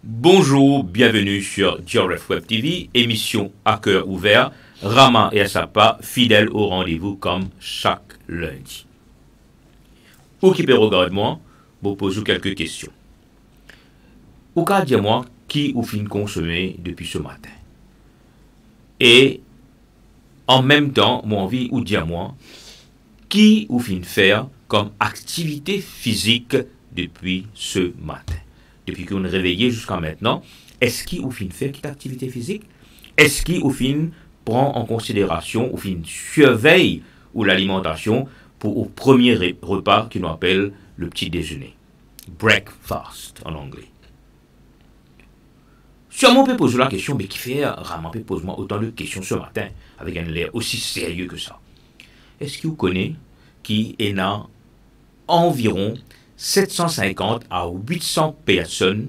Bonjour, bienvenue sur GRF Web TV, émission à cœur ouvert. Rama et Asapa, fidèles au rendez-vous comme chaque lundi. Ou qui peut regarder moi, vous posez quelques questions. Ou qu'à dire moi qui ou fin consommer depuis ce matin. Et en même temps, moi envie ou dire moi qui ou fin faire comme activité physique depuis ce matin. Depuis qu'on est réveillé jusqu'à maintenant, est-ce qu'il ou fin faire cette activité physique? Est-ce qu'il ou fin prend en considération ou fin surveille ou l'alimentation pour au premier repas qu'on appelle le petit déjeuner? Breakfast en anglais. Sûrement on peut poser la question, mais qui fait Raman peut poser moi autant de questions ce matin avec un air aussi sérieux que ça. Est-ce que vous connaissez qui est là environ 750 à 800 personnes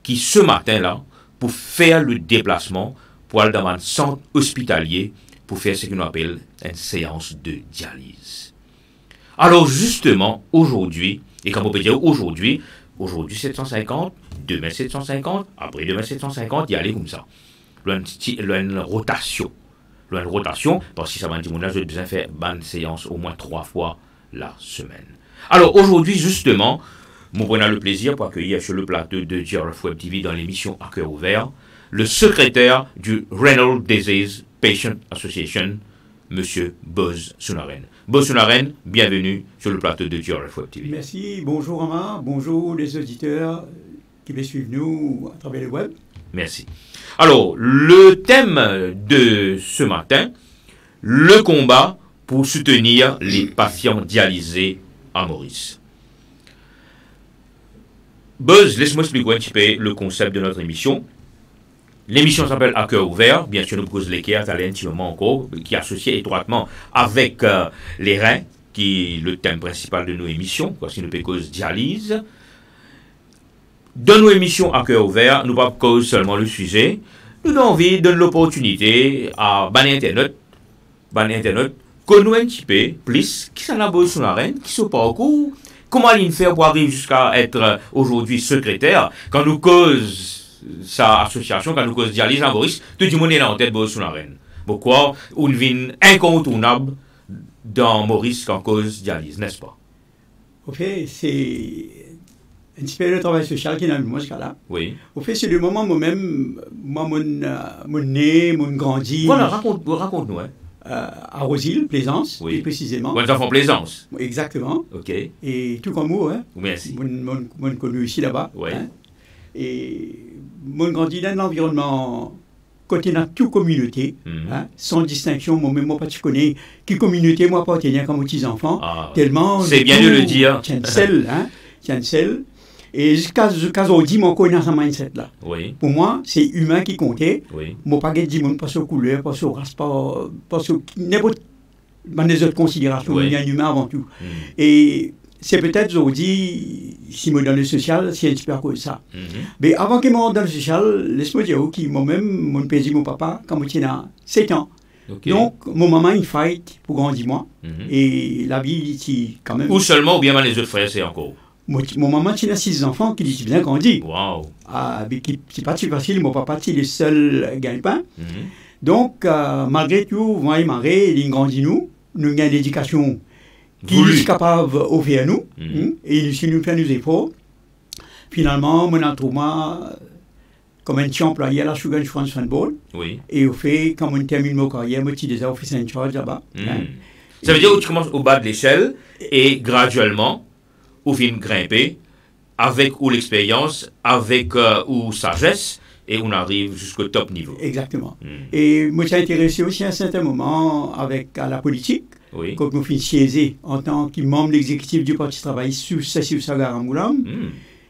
qui ce matin-là, pour faire le déplacement, pour aller dans un centre hospitalier, pour faire ce qu'on appelle une séance de dialyse. Alors justement, aujourd'hui, et comme on peut dire aujourd'hui 750, demain 750, après demain 750, il y a aller comme ça. Une rotation. Une rotation, parce que ça m'a dit, mon âge, je besoin faire une séance au moins 3 fois la semaine. Alors aujourd'hui, justement, nous prenons le plaisir pour accueillir sur le plateau de GRF Web TV dans l'émission à cœur ouvert, le secrétaire du Renal Disease Patient Association, M. Buzz Sounaren. Buzz Sounaren, bienvenue sur le plateau de GRF Web TV. Merci, bonjour Rama, bonjour les auditeurs qui me suivent nous à travers le web. Merci. Alors, le thème de ce matin, le combat pour soutenir les patients dialysés à Maurice. Buzz, laisse-moi expliquer un petit peu le concept de notre émission. L'émission s'appelle À cœur ouvert. Bien sûr, nous posons l'équerre, ça un petit moment encore, qui est associé étroitement avec les reins, qui est le thème principal de nos émissions, parce que nous peut cause dialyse. Dans nos émissions À cœur ouvert, nous ne pas cause seulement le sujet, nous avons envie de donner l'opportunité à Internet, qu'on un petit peu plus, qui s'en a besoin sur la reine, qui se parcourt, comment il fait pour arriver jusqu'à être aujourd'hui secrétaire, quand nous cause sa association, quand nous cause dialyse en Maurice, tout le monde est là en tête sur la reine. Pourquoi? On vient incontournable dans Maurice quand cause dialyse, n'est-ce pas? Au fait, c'est un petit peu le travail social qui est dans le cas là. Oui. Au fait, c'est le moment moi-même, mon né, mon grandi. Voilà, raconte-nous, hein. À Rosil, Plaisance, oui. Plus précisément. Bonnes enfants Plaisance. Exactement. Ok. Et tout comme moi, hein. Merci. Mon connu ici là-bas. Oui. Hein. Et mon grandi dans l'environnement côté dans toute communauté, hein, sans distinction, moi-même, moi, pas tu connais, qui communauté, moi, appartenais comme petits enfants, tellement. C'est bien de le dire. Tiens, celle. Et jusqu'à aujourd'hui, mon connais ce mindset-là. Oui. Pour moi, c'est humain qui comptait. Oui. Moi, pas dire monde, pas sur couleur, pas sur race, pas sur n'importe des autres considérations. Oui. Il y a un humain avant tout. Et c'est peut-être aujourd'hui, si moi dans le social, c'est un petit peu à cause de ça. Mais avant que moi dans le social, laisse-moi dire que moi-même, mon père et mon papa, quand j'étais à 7 ans. Okay. Donc, mon maman, il fight pour grandir moi. Et la vie, c'est quand même. Ou seulement, ou bien les autres frères, c'est encore. Mon maman, il a 6 enfants qui disent bien grandi. Wow. C'est pas si facile, mon papa, c'est le seul gagne-pain. Donc, malgré tout, moi et Marie, il grandit nous avons une éducation qui est capable d'offrir à nous. Et si nous faisons nos efforts, finalement, mon entourage, comme un petit employé à la Sugar France Football. Oui. Et au fait, quand on termine ma carrière, je suis déjà officier en charge là-bas. Ça veut dire que tu commences au bas de l'échelle et graduellement, ou viens grimper avec ou l'expérience, avec ou sagesse, et on arrive jusqu'au top niveau. Exactement. Et moi, j'ai intéressé aussi à un certain moment à la politique. Oui. Quand je suis siégé en tant que membre de l'exécutif du Parti travail sous Sassou Sagar Moulam.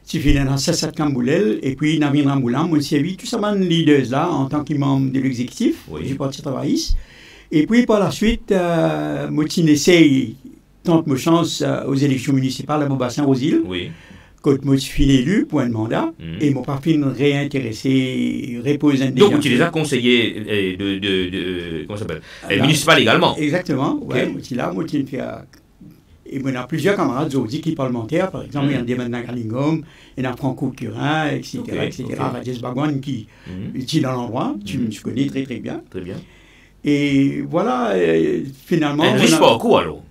Je suis dans Sassat Kamboulel, et puis dans Moulam, on s'est vu tout ça, les leaders là, en tant que membre de l'exécutif du Parti travailliste. Et puis par la suite, moi, j'ai essayé tente ma chance aux élections municipales à Beaubassin-Rosil. Oui. Quand je suis élu pour un mandat, et mon parti réintéressé, repose un Donc, tu es déjà conseiller comment ça s'appelle municipal également. Exactement, okay. ouais, moi, je suis là, moi, je fais. Et on a plusieurs camarades aujourd'hui qui parlementaires, par exemple, il y a Devan Nagalingom, il y a Franco Curin, etc., Rajesh Bhagwan qui est dans l'endroit, tu connais très très bien. Très bien. Et voilà, finalement... Un riche parcours alors.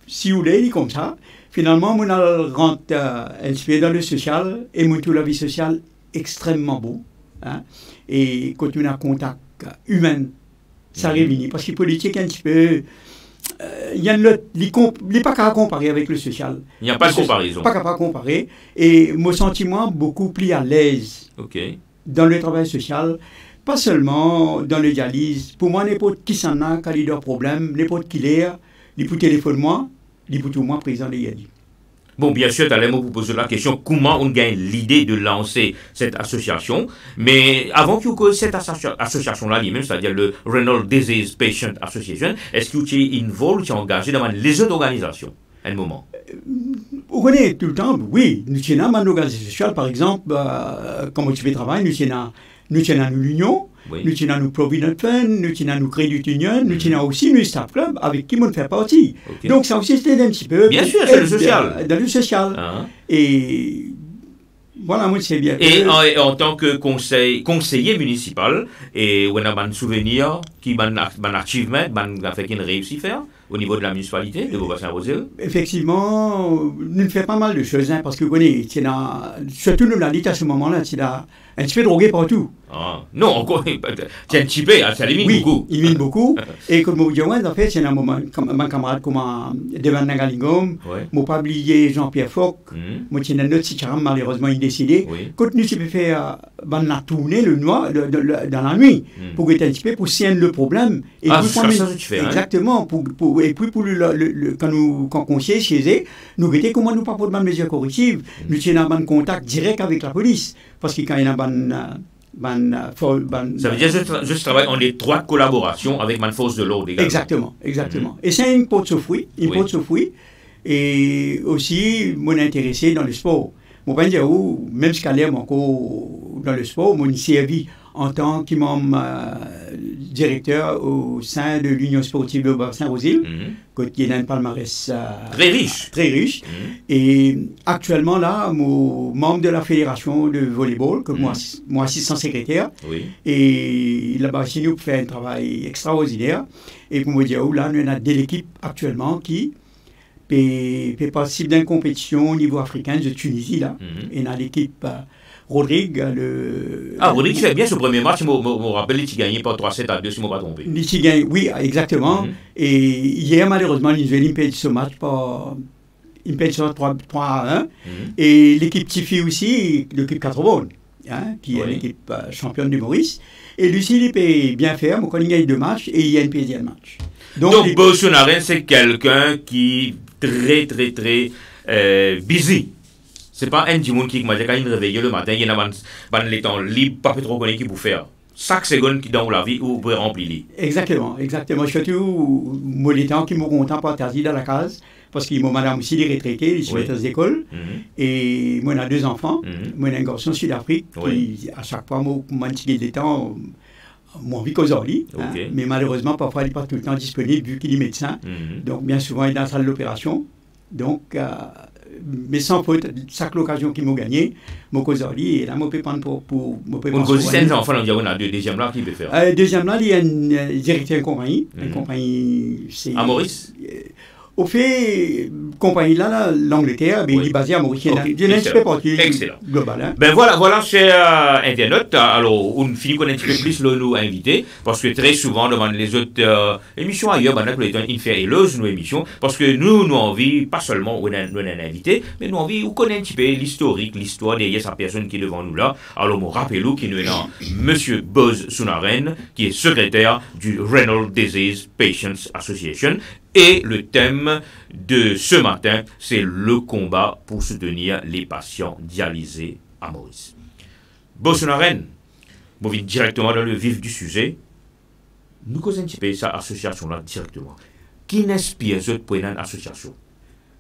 Si vous voulez, comme ça, finalement, on a rentré inspiré dans le social et moi, toute la vie sociale extrêmement beau. Hein? Et quand on a un contact humain, ça réunit. Parce que politique, un petit peu... il n'est pas qu'à comparer avec le social. Il n'y a pas de comparaison. Pas qu'à comparer. Et mon sentiment beaucoup plus à l'aise dans le travail social, pas seulement dans le dialyse. Pour moi, n'importe qui s'en a, quand il a un problème, n'importe qui l'est, il peut téléphoner moi, il peut tout moi président de Yali. Bon, bien sûr, tu allais me poser la question comment on gagne l'idée de lancer cette association. Mais avant que cette association-là, même, c'est-à-dire le Renal Disease Patient Association, est-ce que tu es involved, tu es engagé dans les autres organisations à un moment? On connaît tout le temps, oui. Nous sommes dans une organisation sociale, par exemple, comme tu fais travail, nous sommes l'Union. Oui. Nous tenons nous Provident Fund, nous tenons nous Credit Union, nous tenons aussi nous Staff Club avec qui on fait partie. Donc ça aussi c'était un petit peu... Bien sûr, c'est le social. Dans le social. Et voilà, moi c'est bien. Et en tant que conseiller municipal, et on a un souvenir qui a un achievement, a fait qu'il réussit faire au niveau de la municipalité de Beaubassin-Roselle. Effectivement, nous faisons pas mal de choses, parce que vous connaissez, surtout nous l'avons dit à ce moment-là, c'est un petit peu drogué partout. Ah, non, encore, c'est un petit peu, ça limite beaucoup. Il limite beaucoup. Et comme vous dites, en fait, c'est un moment, mon camarade comme Devan Nagalingom, mon pas oublié Jean-Pierre Foch, moi, c'est un autre Sicharam, malheureusement, il est décédé. Quand nous, avons fait la tournée le noir, dans la nuit, pour être un petit peu, pour scène le problème. Et ah, c'est ça que tu fais. Exactement. Et puis, quand on siège chez eux, nous regardons comment nous parlons de mesures correctives. Nous avons un contact direct avec la police. Parce que quand il y a ça veut dire que je travaille en étroite collaboration avec ma force de l'ordre également. Exactement. Et c'est une porte de fruits. Et aussi, je suis intéressé dans le sport. Je peux dire, même si je suis encore dans le sport, je suis servi en tant que membre directeur au sein de l'Union sportive de Beaubassin-Roselle, qui est un palmarès très riche. Et actuellement, là, je suis membre de la fédération de volleyball, que moi, assistant secrétaire. Et là-bas, chez nous, fait un travail extraordinaire. Et pour me dire, là, nous avons de l'équipe actuellement qui fait participer d'une compétition au niveau africain de Tunisie, là. Et dans l'équipe... Rodrigue, Rodrigue fait bien ce premier match, je me rappelle, il a gagné par 3-7 à 2, si je ne me trompe. Oui, exactement. Et hier, malheureusement, il a perdu ce match par 3-1. Et l'équipe Tifi aussi, l'équipe 80, qui est l'équipe championne du Maurice. Et Lucie, il peut bien faire, mais il gagne 2 matchs et il y a une deuxième match. Donc Bolsonaro, c'est quelqu'un qui est très, très busy. C'est pas un petit monde qui m'a dit quand il me réveille le matin, il y en a les temps libres, pas trop connaître qui pour faire. Chaque seconde qui dans la vie, vous pouvez remplir. Exactement. Surtout, moi, les temps qui m'ont content pas interdit dans la case, parce que mon madame aussi, les retraités, les maîtresses d'école, et moi, on a 2 enfants. Moi, on a un garçon Sud-Afrique, qui, à chaque fois, moi, des temps, moi, envie qu'aujourd'hui, mais malheureusement, parfois, il n'est pas tout le temps disponible, vu qu'il est médecin. Donc, bien souvent, il est dans la salle d'opération. Donc, mais sans faute, chaque occasion qu'ils m'ont gagné, mon causali, et là, je peux prendre pour mon cause, c'est un enfant, on a deuxième là, qui peut faire. Deuxième là, il y a un directeur de compagnie. Une compagnie, c'est. À Maurice? Au fait, compagnie là, l'Angleterre, il est basé à Maurice. Il y a un petit peu parti global. Ben voilà, chers internautes, alors, on finit qu'on a un petit peu plus nous inviter, parce que très souvent, devant les autres émissions ailleurs, il fait éloge nos émissions, parce que nous envie, pas seulement on a un invité, mais nous envie, on connaît un petit peu l'historique, l'histoire derrière sa personne qui est devant nous là. Alors, je rappelle qui nous est là, M. Buzz Sounaren, qui est secrétaire du Renal Disease Patients Association. Et le thème de ce matin, c'est le combat pour soutenir les patients dialysés à Maurice. Bolsonaro, on vient directement dans le vif du sujet. Nous causons un petit peu cette association-là directement. Qui inspire cette pour une association?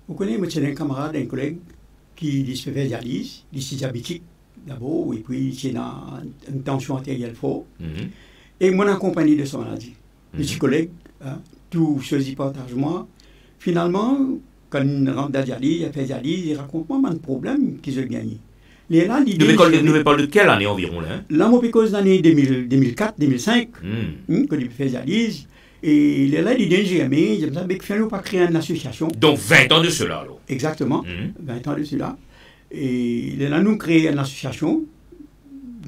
Vous connaissez, moi, j'ai un camarade, un collègue qui se fait dialyse, il est diabétique d'abord, et puis il a une tension artérielle forte. Et moi, accompagné de son maladie. Je suis collègue, tout ceci partage moi. Finalement, quand il rentre dans la dialyse, il fait dialyse, il raconte moi un problème qu'ils ont gagné. Nous parlons de quelle année environ là hein? Là, moi, parce l'année 2004-2005, quand il fait dialyse, et là, il dit jamais, il me dit qu'il ne faut pas créer une association. Donc 20 ans de cela, alors. Exactement, 20 ans de cela. Et là, nous créons une association.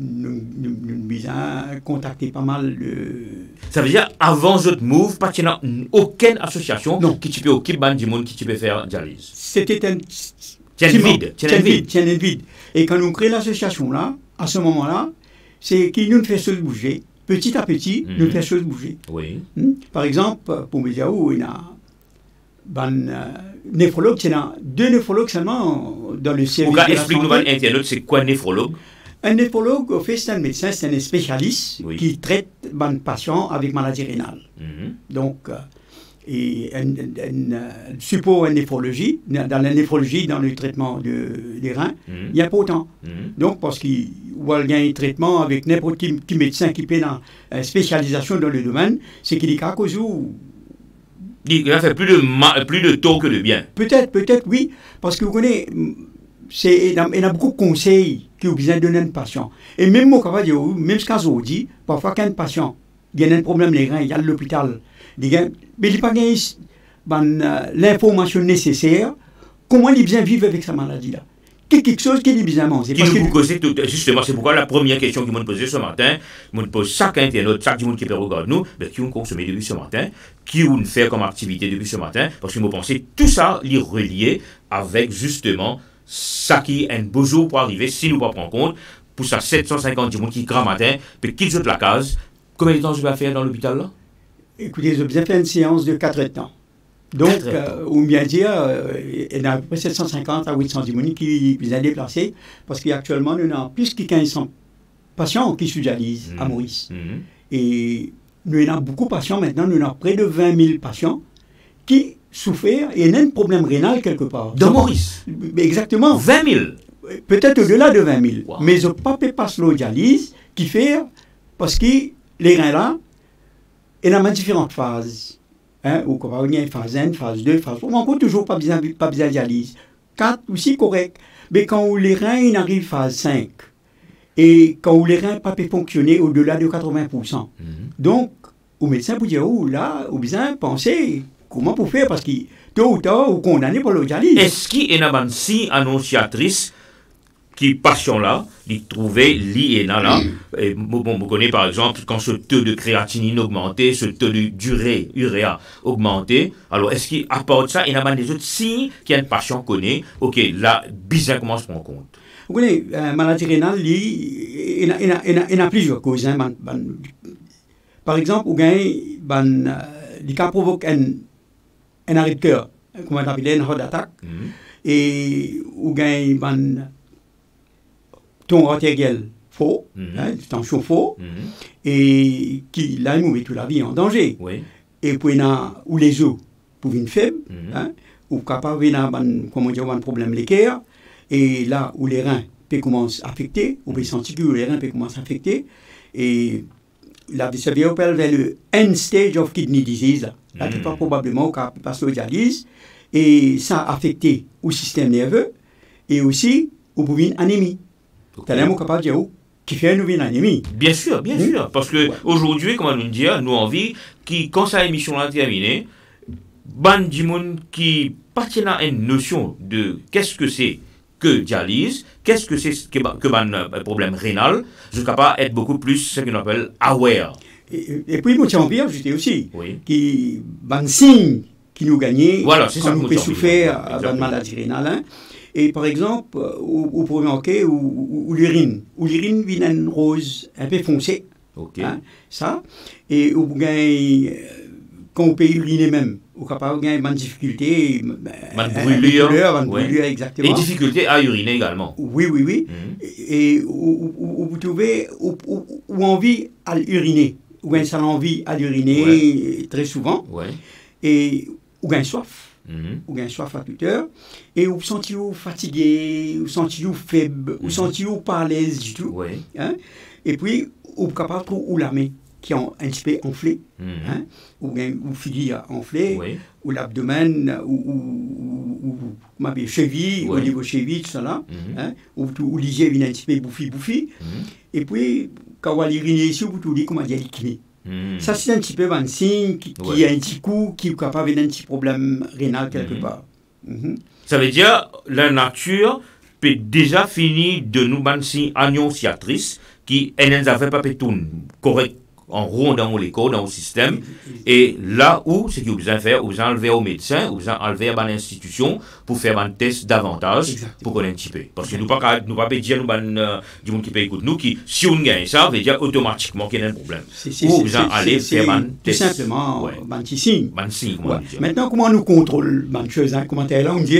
Nous avons contacté pas mal de... Ça veut dire, avant votre move, pas qu'il n'y a aucune association qui peut occuper du monde qui peut faire dialyse. C'était un... Tiens le vide. Et quand nous créons l'association là, à ce moment-là, c'est qu'il nous fait se bouger. Petit à petit, nous fait se bouger. Oui. Par exemple, pour Médiaou, il y a néphrologue, il y a 2 néphrologues seulement dans le service. Explique-nous à l'internaute, c'est quoi un néphrologue? Un néphrologue, au fait, c'est un médecin, c'est un spécialiste qui traite les patients avec maladie rénale. Donc, et support en néphrologie, dans la néphrologie, dans le traitement des reins, il y a pas autant. Donc, parce qu'il y a un traitement avec n'importe quel médecin qui fait une spécialisation dans le domaine, c'est qu'il est à cause où... Il a fait plus de tort que de bien. Peut-être, oui, parce que vous connaissez, il y a beaucoup de conseils que vous besoin de donner à un patient. Et même moi, même ce qu'on dit, parfois qu'un patient il y a un problème les reins, il y a l'hôpital, mais il n'y a pas l'information nécessaire, comment il bien vivre avec sa maladie-là. Quelque chose qui est bien manger. Justement, c'est pourquoi la première question qu'ils m'ont posée ce matin, ils m'ont posé chaque internaute, chaque monde qui peut regarder nous, mais qui ont consommé depuis ce matin, qui ont fait comme activité depuis ce matin, parce qu'ils m'ont pensé tout ça, les relier avec justement ça qui est un beau jour pour arriver, si nous ne prenons pas en compte, pour ça 750 monde qui grand matin, puis qui saute la case. Combien de temps je vais faire dans l'hôpital là? Écoutez, je vais faire une séance de 4 temps. Donc, ou bien dire, il y a à peu près 750 à 800 personnes qui sont déplacés, parce qu'actuellement, nous avons plus de 1500 patients qui se dialysent à Maurice. Et nous avons beaucoup de patients maintenant, nous avons près de 20 000 patients qui souffrent et ont un problème rénal quelque part. Dans Maurice? Exactement. 20 000? Peut-être au-delà de 20 000. Wow. Mais je ne peux pas passer la dialyse qui fait, parce que les reins là, il y a différentes phases. Ou quand il y a une phase 1, phase 2, phase 3, on n'a toujours pas besoin de dialyse. 4 aussi correct. Mais quand les reins arrivent phase 5, et quand les reins ne peuvent pas fonctionner au-delà de 80%, donc, au médecin pour dire, là, on a besoin de penser comment pour faire, parce que tôt ou tard, on est condamné pour la dialyse. Est-ce qu'il y a une si annonciatrice qui, patient là, il trouvait l'INA là. On connaît par exemple quand ce taux de créatinine augmenté, ce taux de uréa augmenté. Alors est-ce qu'à part de ça, il y a des autres signes qu'un patient connaît? Ok, là, bizarre comment se prend en compte. Vous connaissez, maladie rénale, il y a plusieurs causes. Par exemple, il provoque un arrêt de cœur, comment on appelle, un heart attack, et ou gagne ton artériel faux, tension faux, et qui là nous met toute la vie en danger. Oui. Et puis ou les os pour une faible, ou capable un problème l'équerre, et là où les reins peuvent commencer à affecter, ou peut sentir que les reins peuvent commencer à affecter, et là ça vient vers le end stage of kidney disease, là tu pas probablement qu'on passe au dialyse, et ça a affecté au système nerveux, et aussi au pouvez une anémie. Okay. Tu es capable de dire qui fait une anémie. Bien sûr, parce que aujourd'hui, comme on nous dit, nous avons envie que quand cette émission est terminée, ban du monde qui partit à une notion de qu'est-ce que c'est que dialyse, qu'est-ce que c'est que un problème rénal, je suis capable d'être beaucoup plus ce qu'on appelle aware. Et puis, moi, j'ai envie d'ajouter aussi qui ban signe qui nous gagnait quand nous pouvons souffrir de maladie rénale. Et par exemple, au premier enquête, ou l'urine. Ou l'urine vient en rose un peu foncé. Ça. Et quand on peut uriner même, on peut avoir une difficulté. Une brûlure, exactement. Et difficulté à uriner également. Oui. Et vous trouvez, ou envie à uriner. Ou un seul envie à uriner très souvent. Et ou un soif. Ou bien soif à toute heure, et vous sentez fatigué, vous sentez faible, vous sentez pas à l'aise du tout. Et puis, vous êtes capable de trouver la main qui est un petit peu enflée, ou bien vous figure enflée, ou l'abdomen, ou cheville, au niveau cheville, tout ça là, ou lisier vient un petit peu bouffi, et puis, quand on va l'uriner ici, vous tout dit comment dire liquider. Ça, c'est un petit peu un signe qui a un petit coup, qui est capable d'un petit problème rénal quelque part. Ça veut dire, la nature peut déjà finir de nous ban signe annonciatrice qui elle n'avait pas pu tourner correct en rond dans les corps, dans le système, et là où, ce que vous besoin faire, vous besoin enlever au médecin, vous besoin enlever à l'institution pour faire un test davantage, pour connaître un petit peu. Parce que nous ne pouvons pas dire, du monde qui peut écouter nous, qui, si on gagne ça, veut dire automatiquement qu'il y a un problème. Ou vous aller faire un test. Tout simplement, un petit signe. Maintenant, comment nous contrôle une chose, comment tu es là, on dit,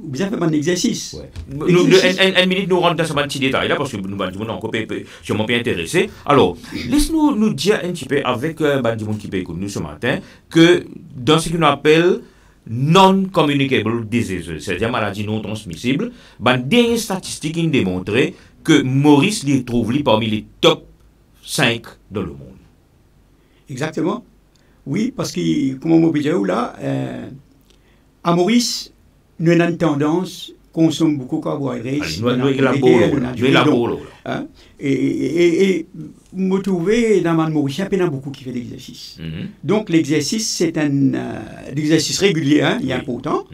vous avez fait un exercice. Une minute, nous rentrons dans ce petit détail là, parce que nous sommes encore sûrement bien intéressés. Alors, laisse-nous nous dire un petit peu avec Bandimoun qui peut écouter nous ce matin, que dans ce qu'on appelle non-communicable disease, c'est-à-dire maladie non transmissible, des statistiques ont démontré que Maurice les trouve parmi les top 5 dans le monde. Exactement. Oui, parce que, comme on m'a dit là, à Maurice, nous avons une tendance à consommer beaucoup de carbohydrates. Et me trouver dans ma Mauricien, il y en a beaucoup qui font l'exercice. Donc l'exercice, c'est un exercice régulier, il est important.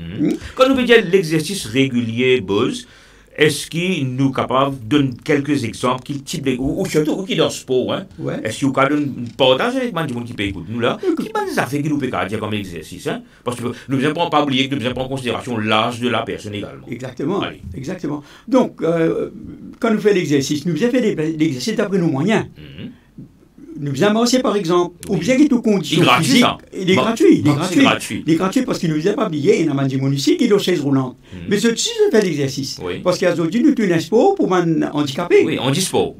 Quand nous disons l'exercice régulier, Buzz, est-ce qu'il nous est capable de donner quelques exemples ou surtout qui dans le sport, est-ce qu'il nous donne partage avec les gens qui peuvent écouter nous là, qui sont des affaires qui nous peuvent dire comme exercice, parce que nous ne devons pas oublier que nous devons prendre en considération l'âge de la personne également. Exactement. Donc, quand nous faisons l'exercice, nous devons faire l'exercice d'après nos moyens. Nous faisons avancer par exemple, ou bien qu'il y ait une condition physique. Il est gratuit. Il est gratuit parce qu'il ne nous a pas oublié, il y a un monde ici qui est dans chaise roulante. Mais ce qui fait l'exercice. Parce qu'il y a aujourd'hui, nous avons un sport pour un handicapé. Oui, on dit sport.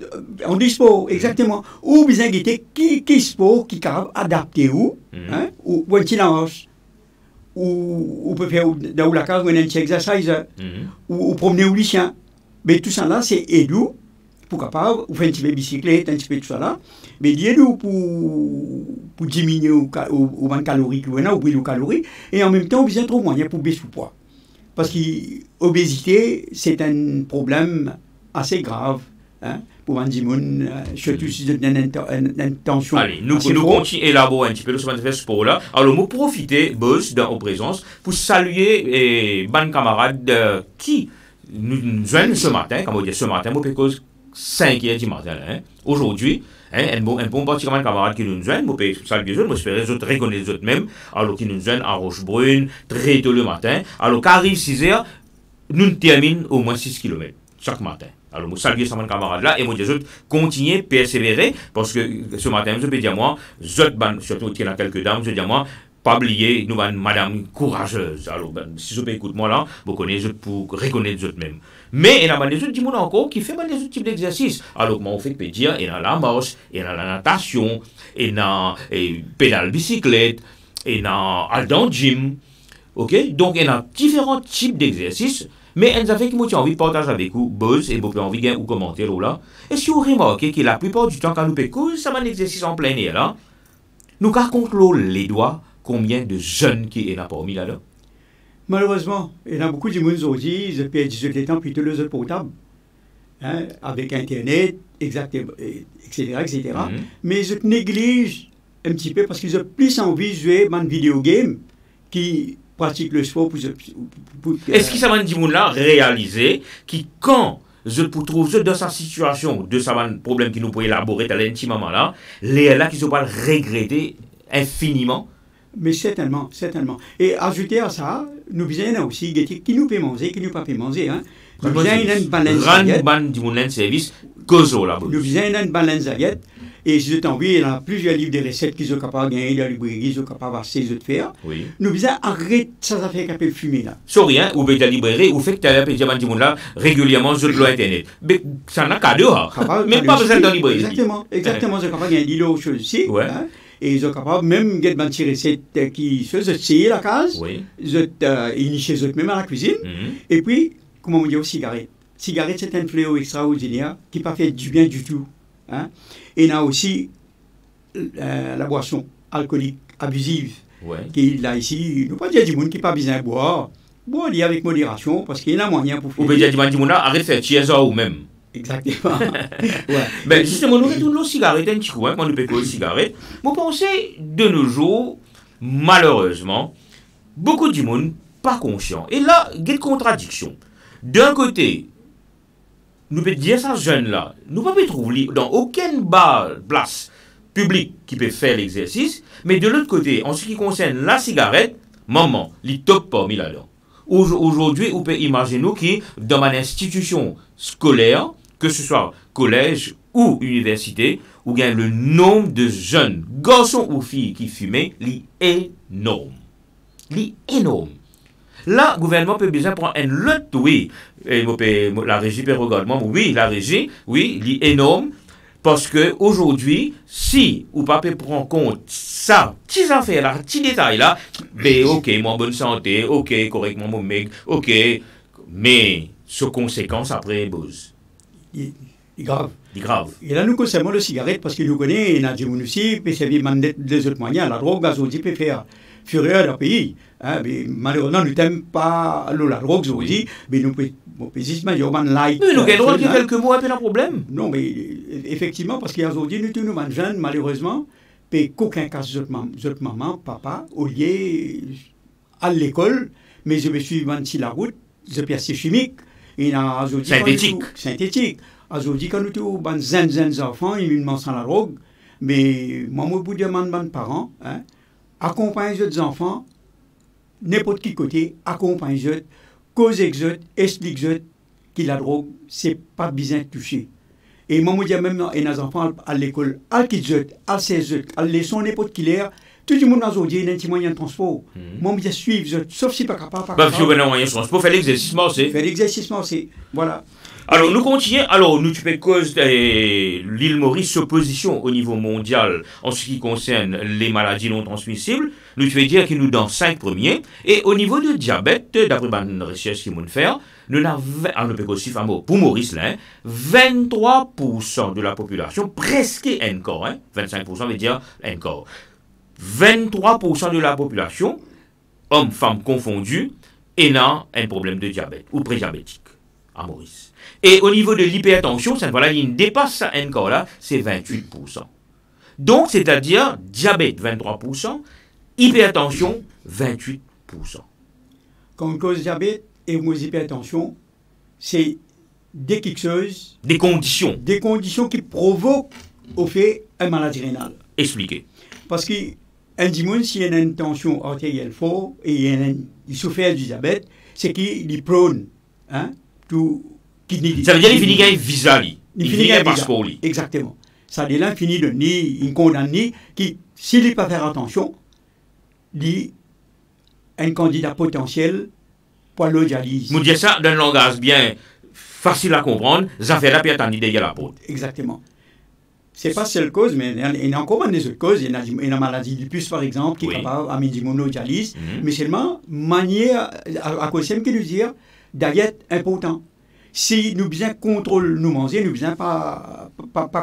On dit sport, exactement. Ou bien qu'il y ait qui sport qui est adapté ou un petit lance. Ou on peut faire dans la case, un petit exercice. Ou promener au lycéen. Mais tout ça là, c'est aidu. Pour capable, ou faire un petit peu de bicyclette, un petit peu de tout ça là, mais il y a pour diminuer ou calories, ou brûler les calories, et en même temps, on a trop moyen pour baisser le poids. Parce que l'obésité, c'est un problème assez grave pour un dimoun, surtout si vous avez une tension. Allez, nous continuons à élaborer un petit peu ce sport-là. Alors, nous profitons, Buzz, en présence, pour saluer les camarades qui nous joignent ce matin, comme on dit ce matin, parce que 5 heures du matin. Aujourd'hui, un bon petit camarade qui nous joignent, je peux saluer les autres, je espère les autres reconnaître les autres même, alors qu'ils nous joignent à Rochebrune, très tôt le matin. Alors, quand arrive 6 heures, nous terminons au moins 6 km chaque matin. Alors, je salue ces camarades-là et je dis aux autres, continuez, persévérer, parce que ce matin, je peux dire moi, surtout qu'il y a quelques dames, je dis moi, pas oublier, nous avons madame courageuse. Alors, si je peux écouter moi là, vous connaissez les autres pour reconnaître les autres même. Mais il y a des autres gens encore qui font des autres types d'exercices. Alors, moi, on fait peut dire, il y a la marche, il y a la natation, il y a pédale bicyclette, il y a dans le gym. Ok? Donc, il y a différents types d'exercices. Mais il y a des qui ont envie de partager avec vous, Buzz, et vous avez envie de commenter là. Est-ce que vous remarquez que la plupart du temps, quand nous faisons ça un exercice en plein air là, nous contrôlons les doigts. Combien de jeunes qui sont parmi là-dedans? Malheureusement, il y a beaucoup de gens qui ont dit, ils ont 18 ans, puis tous les autres portables, avec Internet, etc. Mais ils négligent un petit peu parce qu'ils ont plus envie de jouer dans une vidéo game qui pratique le sport. Est-ce que ça va dire là réaliser que quand je trouve dans sa situation, de sa problème qui nous peut élaborer dans l'intimement là, les là qui ne sont pas regrettés infiniment? Mais certainement. Et ajouter à ça, nous besoin aussi qui nous peut manger, qui nous pas peut manger. Nous besoin une balance assiette. Nous besoin une balance assiette. Et si vous avez envie, il y a plusieurs livres de recettes qui sont capables de gagner dans la librairie, qui sont capables de faire. Oui. Nous besoin arrêter ça fait qu'un peu fumer là. Sur rien, ou bien la librairie, ou fait que tu as dire là régulièrement sur Internet. Mais ça n'a qu'à deux. Même pas besoin de la librairie. Exactement. Ils sont capables de gagner des choses ici. Et ils sont capables même de faire des recettes qui se essayer la case, ils initier eux même à la cuisine. Et puis, comment on dit aux cigarettes. Cigarette, c'est un fléau extraordinaire qui n'a pas fait du bien du tout. Et il y a aussi la boisson alcoolique abusive. Ouais. Qui là ici, nous pas dire du monde qui pas besoin de boire. Boire avec modération parce qu'il y a un moyen pour faire. Ou bien dire du monde arrête de faire tiers ou même. Exactement. Ouais. Ben justement, nous retournons aux cigarettes un petit coup, hein, quand nous pécons aux cigarettes. Vous pensez, de nos jours, malheureusement, beaucoup du monde pas conscient. Et là, il y a une contradiction. D'un côté, nous pouvons dire ça jeune là, nous ne pouvons pas trouver dans aucune place publique qui peut faire l'exercice, mais de l'autre côté, en ce qui concerne la cigarette, maman, il top parmi là-dedans. Aujourd'hui, on peut imaginer que dans une institution scolaire, que ce soit collège ou université, où il y a le nombre de jeunes garçons ou filles qui fumaient, est énorme. Énorme. Là, le gouvernement peut bien prendre un lot, oui. Et la régie peut regarder, oui, la régie, oui, énorme. Parce que aujourd'hui, si ou pas peut prendre en compte ça, petits affaires là, petits détails là, ben ok, moi bonne santé, ok, correctement mon mec, ok, mais ce conséquence après buzz. Il est grave. Il est grave. Et là, nous concernons le cigarette parce que nous connaissons, il y a des gens aussi, puis c'est des autres moyens. La drogue, aujourd'hui, peut faire fureur dans le pays. Hein, mais malheureusement, nous n'aimons pas la drogue, aujourd'hui, mais nous pouvons juste dire, il y a un light. Mais nous avons quelques mots, un peu un problème. Non, mais effectivement, parce qu'aujourd'hui, nous sommes jeunes, malheureusement, puis qu'aucun cas de maman, papa, au lieu à l'école, mais je me suis vendu la route, je perds chimique. Synthétique. Aujourd'hui, quand nous sommes jeunes enfants, ils mangent la drogue, mais moi, je vous demande aux parents, hein, accompagnez les enfants, n'importe qui côté, accompagnez-les, causez-les, expliquez-les que la drogue, c'est pas besoin de toucher. Et moi, je dis même à les enfants à l'école, à qu'ils à 16 à leçon n'importe qui l'air, tout le monde aujourd'hui a un petit moyen de transport. Moi, je dis suivre, sauf si pas capable. Parce que vous avez un moyen de transport, faire l'exercice, c'est. Faire l'exercice, c'est. Voilà. Alors, nous continuons. Alors, nous, tu fais cause l'île Maurice s'opposition au niveau mondial en ce qui concerne les maladies non transmissibles. Nous, tu fais dire qu'il nous dans 5 premiers. Et au niveau du diabète, d'après une recherche qu'ils vont faire, nous avons, nous peut aussi fameux pour Maurice, là, 23% de la population, presque encore, hein, 25% veut dire encore. 23% de la population, hommes, femmes confondus, ayant un problème de diabète ou prédiabétique à Maurice. Et au niveau de l'hypertension, cette fois-là, il dépasse ça encore là, c'est 28%. Donc, c'est-à-dire diabète 23%, hypertension 28%. Quand on cause diabète et hypertension, c'est des conditions. Des conditions qui provoquent au fait une maladie rénale. Expliquez. Parce que un dimanche, s'il y a une tension artérielle forte et il souffre du diabète, c'est qu'il prône, hein, tout. Ça veut dire qu'il finit qu'un visa, il finit qu'un passeport. Exactement. Ça veut dire qu'il finit de ni, il condamne ni, qui, s'il ne peut pas faire attention, il un candidat potentiel pour la dialyse. Vous dites ça d'un langage bien facile à comprendre, ça fait la perte en idée de la peau. Exactement. Ce n'est pas la seule cause, mais il y a encore des autres causes. Il y a une maladie du puce, par exemple, qui est capable d'amener du monodialyse. Mais seulement, manière, à cause de ce que nous dire, diète important. Si nous besoin contrôle nous manger, nous besoin pas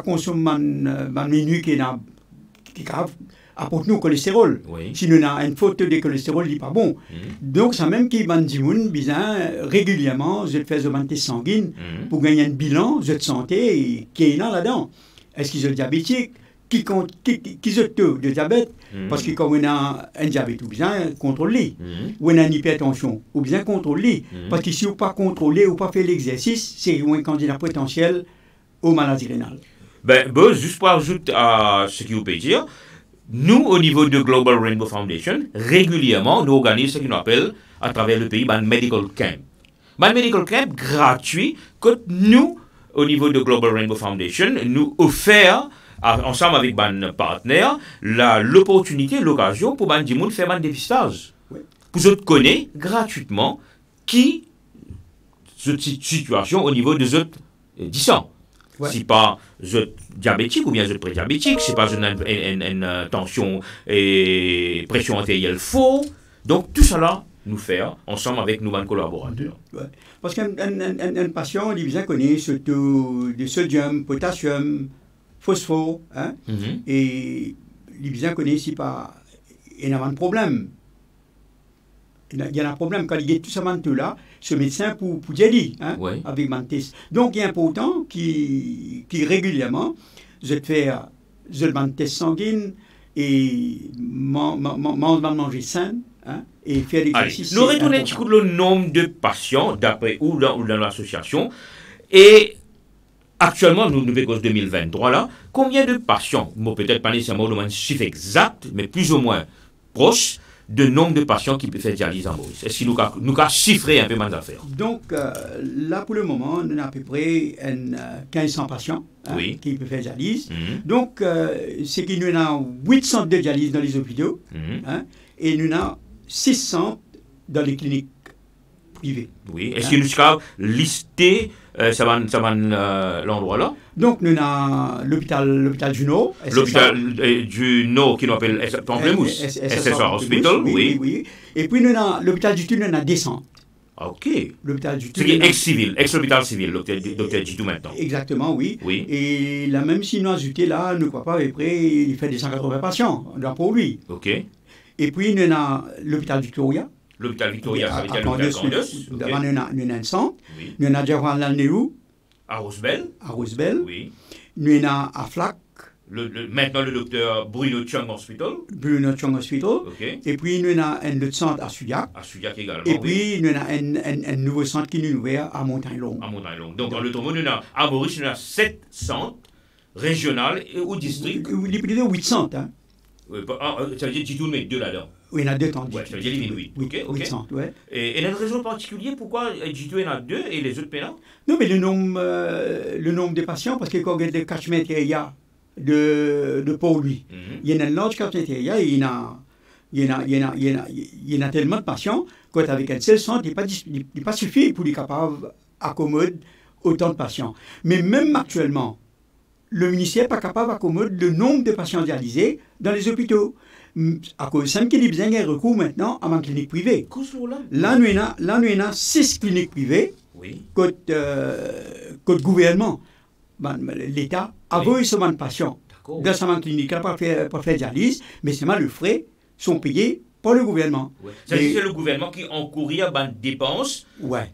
consommer un menu qui est grave, apporte nous cholestérol. Oui. Si nous avons une faute de cholestérol, il n'est pas bon. Donc, ça même qui m'a dit, besoin régulièrement, je fais des tests sanguines pour gagner un bilan de santé qui est là-dedans. Est-ce qu'ils sont diabétiques? Qui ont de diabète? Parce que quand on a un diabète, ou bien contrôler. Ou on a une hypertension, ou bien contrôler. Parce que si on n'a pas contrôlé ou pas fait l'exercice, c'est un candidat potentiel aux maladies rénales. Ben, juste pour ajouter à ce que vous pouvez dire, nous, au niveau de Global Rainbow Foundation, régulièrement, nous organisons ce qu'on appelle, à travers le pays, un medical camp. Un medical camp gratuit que nous, au niveau de Global Rainbow Foundation, nous offrons, ensemble avec nos partenaires, l'opportunité, l'occasion pour les gens faire un dépistage. Oui. Pour ceux qui connaissent gratuitement qui cette situation au niveau des autres 10 ans. Ouais. Si pas diabétique ou bien prédiabétique, si pas une tension et pression artérielle faux. Donc tout cela nous faire ensemble avec nos collaborateurs. Ouais. Parce qu'un patient, il bien connaît surtout du sodium, potassium, phosphore, hein, et il bien connaît si pas il y a un problème. Il y a un problème quand il y a tout ça là, ce médecin pour dire, hein, Ouais. avec mon test. Donc, il est important qui régulièrement, je te fais un test sanguine et manger sain, hein, et faire Allez, l'exercice. nous retournons un petit coup le nombre de patients, d'après ou dans l'association, et actuellement, nous faisons 2023 là, combien de patients, bon, peut-être pas nécessairement un chiffre exact, mais plus ou moins proche, de nombre de patients qui peuvent faire dialyse en Maurice. Est-ce que nous avons chiffré un peu mes affaires? Donc, là, pour le moment, on a à peu près 1500 patients, hein, Oui. qui peuvent faire dialyse. Mhm. Donc, c'est qu'il y a 8 centres de dialyse dans les hôpitaux, Mhm. hein, et il y en a 6 centres dans les cliniques privées. Oui. Est-ce que nous avons listé l'endroit là? Donc, nous avons l'hôpital Juno. L'hôpital du Nord qui nous appelle Pamplemousse. SSR Hospital, oui. Et puis, nous avons l'hôpital du Tulle, nous avons des centres. Ah, ok. L'hôpital du C'est Tulle. ex-civil, ex-hôpital civil, docteur Jitou maintenant. Exactement, oui. Oui. Et là, même si nous avons ajouté là, ne crois pas, après, il fait des 180 patients, pour lui. Ok. Et puis, nous avons l'hôpital Victoria. L'hôpital Victoria, ça veut dire Candace, l'hôpital Candace. Devant, nous avons un centre. Oui. Nous avons Jawaharlal Nehru À Rosebel. à Rosebel. Oui. Nous avons à Flac, Maintenant le docteur Bruno Chung Hospital. Bruno Chung Hospital. Ok. Et puis, nous avons un autre centre à Sudiac. À Sudiac également. Et oui. puis, nous avons un nouveau centre qui nous est ouvert à Montagne-Longue. À Montagne-Longue. Donc, en l'autre mot, nous avons à Maurice, nous avons 7 centres régionaux et au district. Il est plutôt 8 centres. Hein. Ça veut dire Jitou met 2 là-dedans. Oui, il y en a 2 temps. Ouais, ça veut dire il y en a 8. Ok, ok. 8 centres, ouais. Et il y a une raison particulière pourquoi Jitou en a 2 et les autres pénals? Non, mais le nombre de patients, parce que quand on regarde le catchment area de Port-Louis, il y a un large catchment area et il y en a tellement de patients qu'avec un seul centre, il n'est pas suffisant pour être capable d'accommoder autant de patients. Mais même actuellement, le ministère n'est pas capable d'accommoder le nombre de patients dialysés dans les hôpitaux. À cause de qu'il y a besoin d'un recours maintenant à ma clinique privée. Là, nous avons 6 cliniques privées. Oui. Côté gouvernement, l'État a envoyé seulement de patients dans sa clinique pour faire dialyse, mais seulement les frais sont payés par le gouvernement. Ouais. C'est le gouvernement qui encourit à des dépenses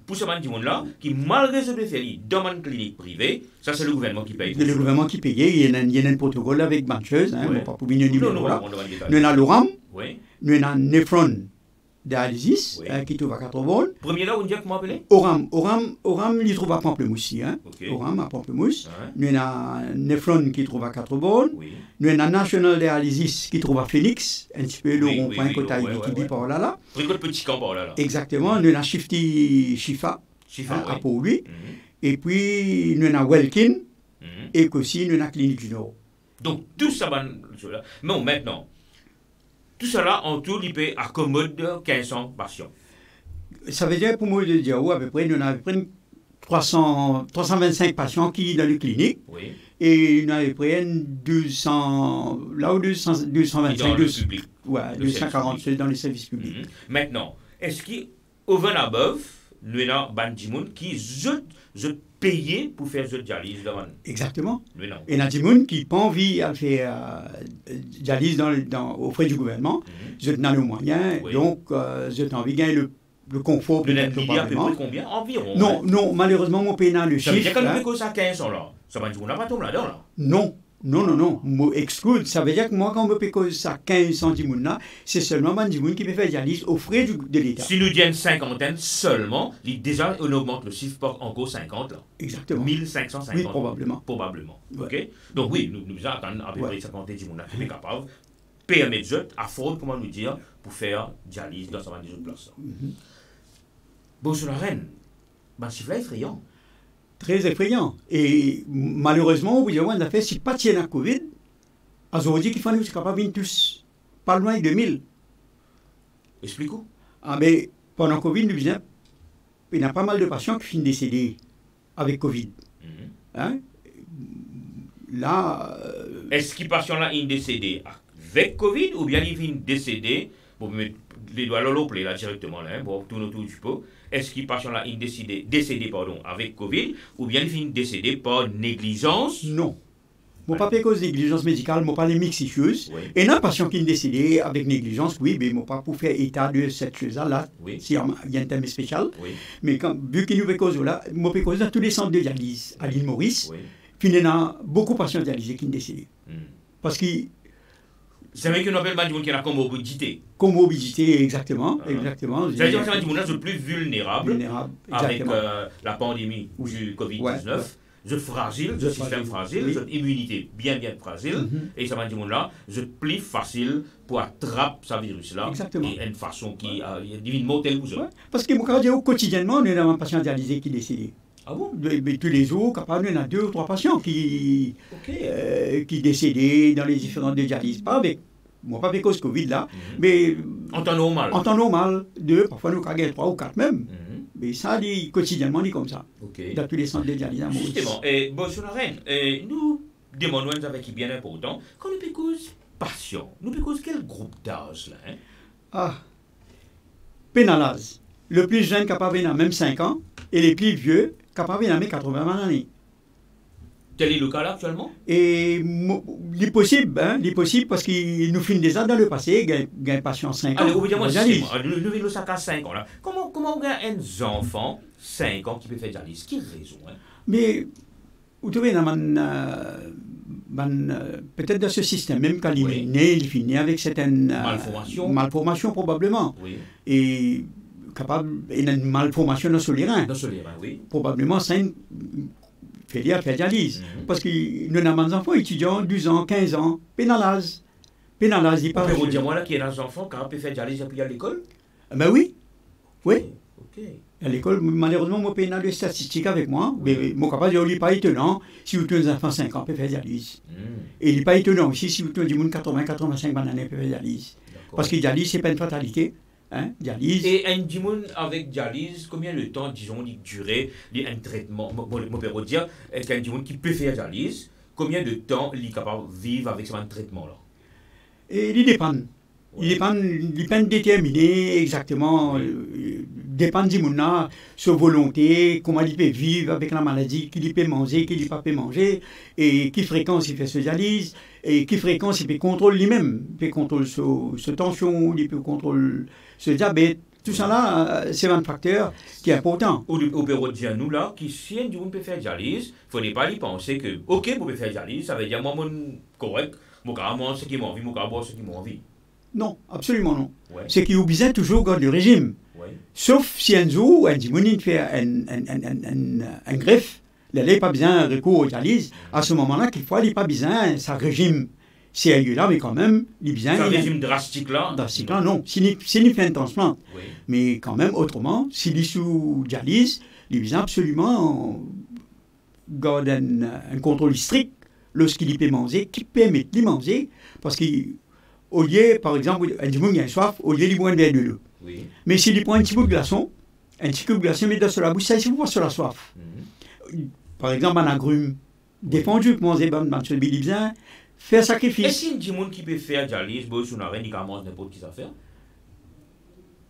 pour ce monde-là, qui malgré ce de faire dans une clinique privée, ça c'est le gouvernement qui paye. C'est le gouvernement qui paye, il y a un protocole avec Bancheuse, hein, pas pour venir numéro là. Nous avons l'ORAM, nous avons Nephron Dialysis, qui trouve à 80. Premier là, on dit comment appeler? Oram, il trouve à Pamplemousse aussi. Hein. Okay. Oram à Pamplemousse. Nous avons Nephron qui trouve à 80. Nous avons National Dialysis qui trouve à Phoenix, un petit peu le rond-point qui vit par là. Petit camp par là. Exactement. Nous avons Shifty Shifa à Port-Louis. Et puis nous avons Welkin et aussi nous avons Clinique du Nord. Donc tout ça, mais maintenant, tout cela en tout, il peut accommoder 1500 patients. Ça veut dire pour moi de dire à peu près, nous avons à peu près 325 patients qui sont dans les cliniques. Oui. Et nous avons à peu près 200, là où 225, dans le public. Ouais, 247 dans les services publics. Maintenant, est-ce qu'au above, nous avons des gens qui je payer pour faire ce dialyse devant. Exactement. Et il y a des gens qui n'ont pas envie de faire dialyse au frais du gouvernement. Je n'ai le moyen, donc je n'ai envie de gagner le confort de notre Parlement. Combien environ? Non, malheureusement, mon pays n'a le chiffre. Ça veut dire qu'on peut cause à 15 ans là. Ça veut dire qu'on n'a pas tombé là-dedans là. Non. Moi, exclude. Ça veut dire que moi, quand on me paye ça 15 centimes là, c'est seulement 10 gens qui peut faire dialyse aux frais de l'État. Si nous disons une cinquantaine seulement, déjà, on augmente le chiffre par encore 50 là. Exactement. 1550. Oui, probablement. Ouais. Ok. Donc oui, nous attendons à peu près 50 gens qui sont capables de permettre à fraude, comment nous dire, pour faire dialyse dans certaines autres places. Bon, sur la reine, c'est chiffre effrayant. Très effrayant. Et malheureusement, on a fait, si pas tiens à Covid, aujourd'hui, qu'il faut nous capables de tous, pas loin de 2000. Explique-nous. Ah, mais pendant Covid, il y a pas mal de patients qui finissent décédés avec Covid. Hein? Là. Est-ce que les patients là sont décédés avec Covid ou bien ils viennent décédés, pour mettre les doigts là directement, là, pour tourner autour du pot? Est-ce que les patients là sont décédés avec Covid ou bien ils viennent décédés par négligence? Non. Mon pas cause de négligence médicale, mon pas les mix issues. Oui. Et un patient qui est décédé avec négligence, oui, mais mon pas pour faire état de cette chose-là, Oui. s'il y a un thème spécial. Oui. Mais quand, vu qu'il nous fait cause là, mon fait cause dans tous les centres de dialyse à l'île Maurice, Oui. puis il y a beaucoup de patients dialysés qui sont décédés. Parce que C'est vrai que nous appelons des gens qui ont la comorbidité. comorbidité, exactement. C'est-à-dire que c'est des gens qui sont plus vulnérables avec exactement. la pandémie du Covid-19. Ouais. Je fragile, je système fragile, Oui. je immunité bien fragile, et ça va dire là, je plus facile pour attraper ce virus-là. Exactement. Et une façon qui devient mortelle vous Ouais. Parce que mon quotidiennement, on a un patient dialysé qui est décédé. Ah bon? Mais tous les jours, capable, on a 2 ou 3 patients qui décédés dans les différentes dialyses. Pas avec, moi pas avec cause Covid là, mais En temps normal. en temps normal, 2, parfois nous avons 3 ou 4 même. Mais ça, quotidiennement, on est comme ça. Dans tous les centres de dialyse à Maurice. Justement, Bolsonaro, nous demandons avec bien important, quand nous cause patient, nous cause quel groupe d'âge là? Ah, pénalase. Le plus jeune capable d'en même 5 ans, et les plus vieux capable d'en même 80 années. Quel est le cas là actuellement? Et il est possible parce qu'il nous filme déjà dans le passé, il y a un patient 5 ans. Allez, évidemment, nous vivons ça à 5 ans là. Comment on a un enfant 5 ans qui peut faire dialyse? Quelle raison? Mais, vous trouvez, peut-être dans ce système, même quand il est né, il finit avec certaines malformations probablement. Oui. Et capable, il y a une malformation dans ce rein. Dans ce rein, oui. Probablement, ça fait dialyse. Parce que nous avons des enfants étudiants, 12 ans, 15 ans, pénalase. Pénalase, il parle. Vous dire moi là qu'il y a des enfants qui ont fait dialyse et puis à l'école? Ben oui. Oui. Ok. À l'école, malheureusement, moi, je n'ai pas de statistiques avec moi. Mais mon capable, il n'est pas étonnant si vous avez un enfant 5 ans, peut faire dialyse. Et il n'est pas étonnant aussi si vous avez des 80-85 années, peut faire dialyse. Parce que dialyse, ce n'est pas une fatalité. Hein, dialyse. Et un dimon avec dialyse, combien de temps, disons, il durait un traitement? Mon père va dire qu'un dimon qui peut faire dialyse, combien de temps il est capable de vivre avec ce traitement-là? Et il dépend. Il dépend de déterminer exactement, dépend du monde, sa volonté, comment il peut vivre avec la maladie, qu'il peut manger, qu'il ne peut pas manger, et quelle fréquence il fait ce dialyse, et quelle fréquence il peut contrôler lui-même. Il peut contrôler sa tension, il peut contrôler ce diabète. Tout ça là, c'est un facteur qui est important. Au bureau de dire nous là, qui si un peut faire dialyse, il ne faudrait pas y penser que, ok, vous pouvez faire dialyse, ça veut dire moi, correct, moi, moi, ce qui m'a envie, moi, boire ce qui m'a envie. Non, absolument non. Ouais. C'est qu'il oblige toujours garder le régime. Ouais. Sauf si un jour, un dimanche, fait un greffe, il n'a pas besoin de recours aux dialyses. À ce moment-là, quelquefois, il n'a pas besoin de sa régime sérieux là, mais quand même, il a besoin. Un régime drastique là? Drastique là, non. S'il fait un transplant. Oui. Mais quand même, autrement, s'il est sous dialyse, il a besoin absolument garder un contrôle strict lorsqu'il peut manger, qui permet de manger, parce qu'au lieu, par exemple, un dimanche, il a soif, au lieu de boire un verre de l'eau. Oui. Mais s'il prend un petit peu de glaçon, met dans la bouche, ça, il faut sur la soif. Par exemple, un agrume défendu pour manger, il besoin faire sacrifice. Est-ce qu'il y a des gens qui peuvent faire dialyse, si on a rien, il commence n'importe qui ça faire?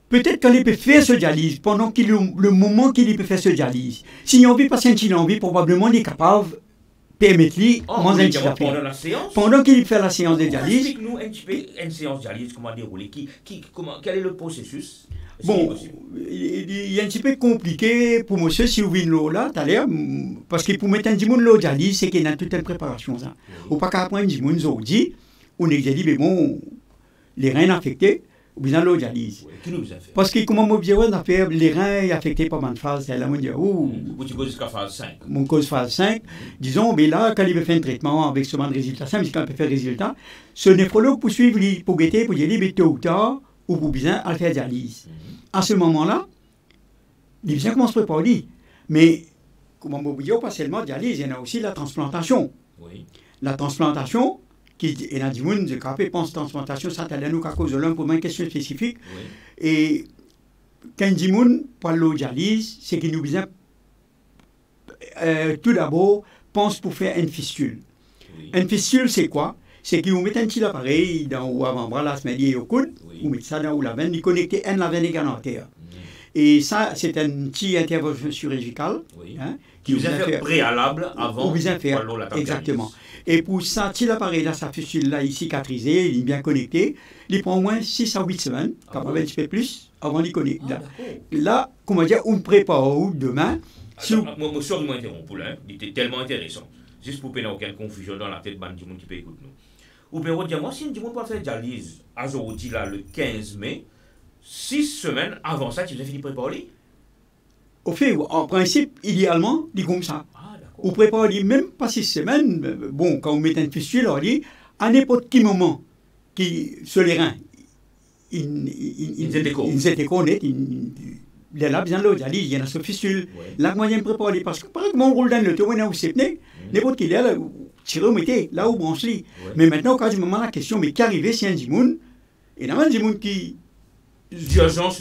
Peut-être qu'il peut faire ce dialyse, pendant le moment qu'il peut faire ce dialyse. S'il a envie, patient il a envie, probablement il est capable de permettre lui manger un petit peu. Pendant la séance? Pendant qu'il fait la séance de dialyse. Explique-nous un petit peu une séance de dialyse, comment dérouler, quel est le processus? Bon, il est un petit peu compliqué pour monsieur si vous venez là, tout à l'heure, parce que pour mettre un dimanche l'eau dialyse, c'est qu'il y a toute une préparation. Ça. Ou pas qu'à prendre un dimanche aujourd'hui, on est dit, mais bon, les reins affectés, ou bien l'eau dialyse. Qui nous a fait? Parce que comment on dit, les reins affectés par ma phase, c'est là, on dit, vous tu causes jusqu'à phase 5. Mon cause phase 5, disons, mais là, quand il veut faire un traitement avec ce résultat 5, quand il peut faire résultat, ce néphrologue pour suivre, pour guetter, pour dire, mais tôt ou tard, ou pour bien à faire dialyse. À ce moment-là, il vient commencer à préparer. Mais, comme on dit, pas seulement dialyse, il y en a aussi la transplantation. Oui. La transplantation, qui est dans le monde, quand on pense transplantation, ça t'a nous qu'à cause de l'un pour une question spécifique. Oui. Et quand on dit pour la dialyse, c'est qu'il nous besoin, tout d'abord, pense pour faire une fistule. Oui. Une fistule, c'est quoi? C'est qu'ils vous mettent un petit appareil dans ou avant-bras, la semaine au coude, vous mettez ça dans la veine, ils connectent la veine et l'artère. Et ça, c'est une petite intervention chirurgicale. Oui. Hein, Qui vous a fait préalable avant la exactement. Et pour ça, si l'appareil-là, sa fistule-là, est cicatrisée, il est bien connecté, il prend au moins 6 à 8 semaines, quand même un petit peu plus, avant d'y connecter. Là, comment dire, on prépare demain. Moi, je suis interrompu là, il était tellement intéressant. Juste pour qu'il n'y ait aucune confusion dans la tête du monde qui peut écouter nous. Ou bien, on dit, moi, si on dit, on peut faire dialyse à Zoroti, là, le 15 mai, 6 semaines avant ça, tu as fini de préparer? Au fait, en principe, idéalement, il est comme ça. On prépare même pas 6 semaines. Bon, quand on met une fistule, on dit, à n'importe quel moment, sur les reins, ils étaient connectés, il y a là besoin de l'eau, il y a une fistule. Là, moi, j'aime préparer, parce que par exemple, on roule dans le temps, on a où c'est pné, n'importe qui est là, tirer au métier, là où branche lit. Mais maintenant, quand je me demande la question, mais qu'arrive si un Dimoun, et normalement, un Dimoun qui. D'urgence,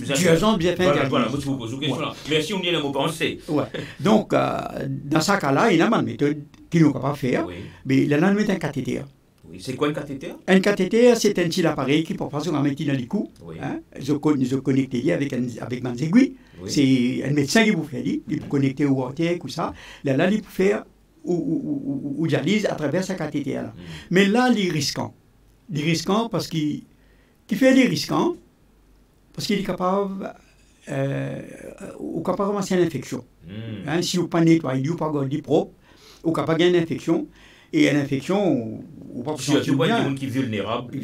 bien fait. Voilà, moi, je vous pose une question là. Mais si on dit le mot penser. Ouais. Donc, dans ce cas-là, il y a une méthode qu'il n'est pas faire, mais il y a un cathéter. Oui. C'est quoi un cathéter? Un cathéter, c'est un petit appareil qui peut passer dans les coups. Oui. Hein? Je connecte avec mes aiguilles. Oui. C'est un médecin qui vous fait, il peut connecter au orteil, ou ça. Là, il peut faire ou dialyse à travers ce cathéter-là. Mais là, il est risquant. Il est risquant parce qu'il fait des risquants. Parce qu'il est capable de commencer une infection. Hein, si vous ne pas nettoyez, vous ne pas garder propre, vous capable de gagner une infection. Et une infection, vous ne pouvez pas sentir bien. Il y a qui est vulnérable.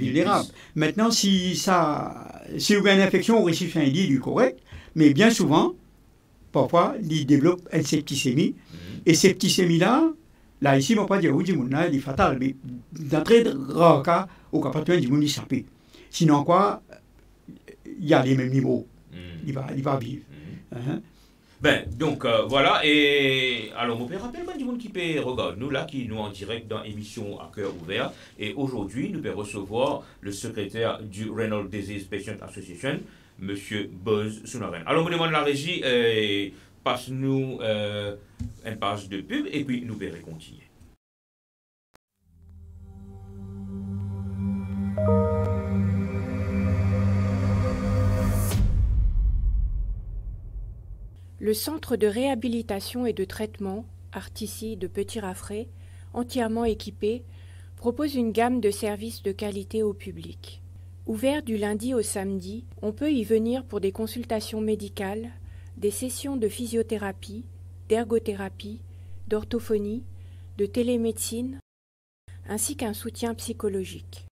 Maintenant, si vous avez une infection, vous réussissez un lit du correct, mais bien souvent, parfois, il développe une septicémie. Et cette septicémie-là, là, ici, on ne va pas dire que il est fatal, mais dans très rares cas, vous capable de dire qu'il est sapé. Sinon, quoi, il y a les mêmes niveaux. Il va vivre. Ben, donc, voilà. Et alors, mon père, rappelle-moi du monde qui peut regarder nous, là, qui nous en direct dans l'émission À Cœur Ouvert. Et aujourd'hui, nous pouvons recevoir le secrétaire du Renal Disease Patient Association, M. Buzz Sounaren. Alors, on me demande la régie, passe-nous une page de pub et puis nous verrons continuer. Le centre de réhabilitation et de traitement, Artici de Petit-Raffray, entièrement équipé, propose une gamme de services de qualité au public. Ouvert du lundi au samedi, on peut y venir pour des consultations médicales, des sessions de physiothérapie, d'ergothérapie, d'orthophonie, de télémédecine, ainsi qu'un soutien psychologique.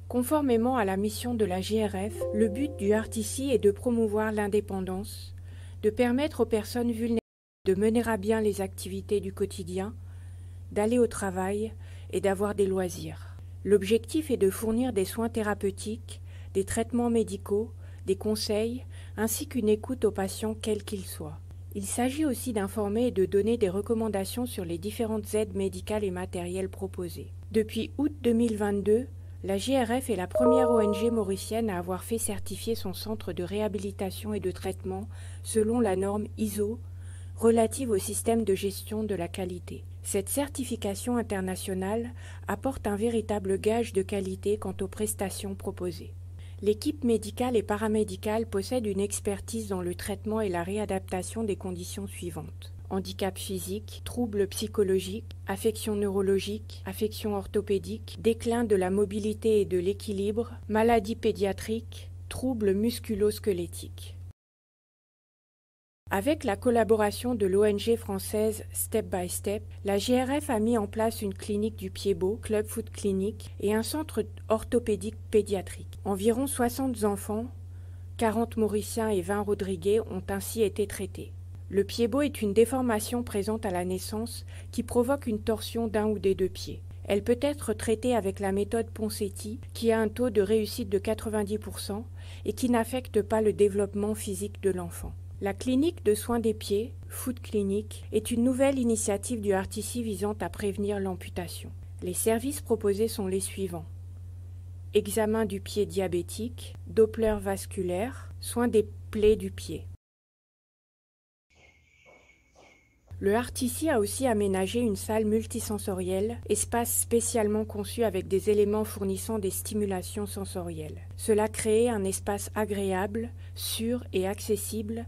Conformément à la mission de la GRF, le but du Artici est de promouvoir l'indépendance, de permettre aux personnes vulnérables de mener à bien les activités du quotidien, d'aller au travail et d'avoir des loisirs. L'objectif est de fournir des soins thérapeutiques, des traitements médicaux, des conseils, ainsi qu'une écoute aux patients quels qu'ils soient. Il s'agit aussi d'informer et de donner des recommandations sur les différentes aides médicales et matérielles proposées. Depuis août 2022, la GRF est la première ONG mauricienne à avoir fait certifier son centre de réhabilitation et de traitement selon la norme ISO relative au système de gestion de la qualité. Cette certification internationale apporte un véritable gage de qualité quant aux prestations proposées. L'équipe médicale et paramédicale possède une expertise dans le traitement et la réadaptation des conditions suivantes: handicap physique, troubles psychologiques, affections neurologiques, affections orthopédiques, déclin de la mobilité et de l'équilibre, maladies pédiatriques, troubles musculo-squelettiques. Avec la collaboration de l'ONG française Step by Step, la GRF a mis en place une clinique du pied-beau, Club Foot Clinic, et un centre orthopédique pédiatrique. Environ 60 enfants, 40 Mauriciens et 20 Rodriguais ont ainsi été traités. Le pied-beau est une déformation présente à la naissance qui provoque une torsion d'un ou des deux pieds. Elle peut être traitée avec la méthode Ponseti, qui a un taux de réussite de 90% et qui n'affecte pas le développement physique de l'enfant. La clinique de soins des pieds, Foot Clinic, est une nouvelle initiative du Artici visant à prévenir l'amputation. Les services proposés sont les suivants: examen du pied diabétique, Doppler vasculaire, soins des plaies du pied. Le Artici a aussi aménagé une salle multisensorielle, espace spécialement conçu avec des éléments fournissant des stimulations sensorielles. Cela crée un espace agréable, sûr et accessible,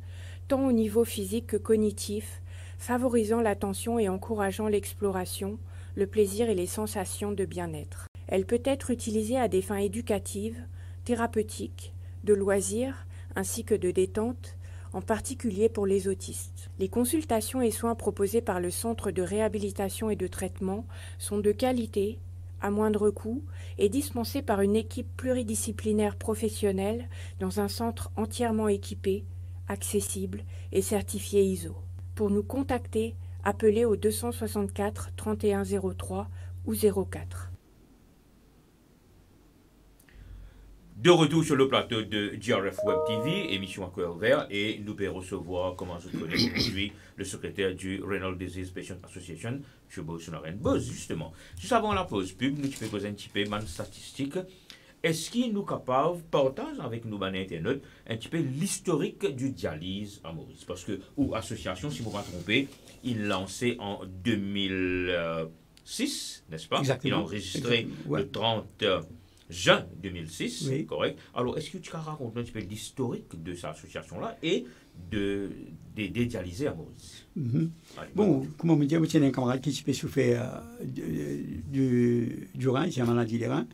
tant au niveau physique que cognitif, favorisant l'attention et encourageant l'exploration, le plaisir et les sensations de bien-être. Elle peut être utilisée à des fins éducatives, thérapeutiques, de loisirs, ainsi que de détente, en particulier pour les autistes. Les consultations et soins proposés par le Centre de réhabilitation et de traitement sont de qualité, à moindre coût, et dispensés par une équipe pluridisciplinaire professionnelle dans un centre entièrement équipé, accessible et certifié ISO. Pour nous contacter, appelez au 264 31 03 ou 04. De retour sur le plateau de GRF Web TV, émission à cœur ouvert, et nous pouvons recevoir, comment je connais aujourd'hui, le secrétaire du Renal Disease Patient Association, M. Bolsonaro Buzz, justement. Juste avant la pause pub, nous pouvons poser un petit peu de statistiques. Est-ce qu'il nous capable de partager avec nous, internautes, un petit peu l'historique du dialyse à Maurice? Parce que, ou association, si vous ne me trompez, il lancé en 2006, n'est-ce pas? Exactement. Il a enregistré le 30 juin 2006, oui. Correct. Alors, est-ce que tu peux raconter un petit peu l'historique de cette association-là et des dialysés à Maurice? Allez, bon, comme on me dit, c'est un camarade qui s'est souffert du rein, c'est la maladie des reins,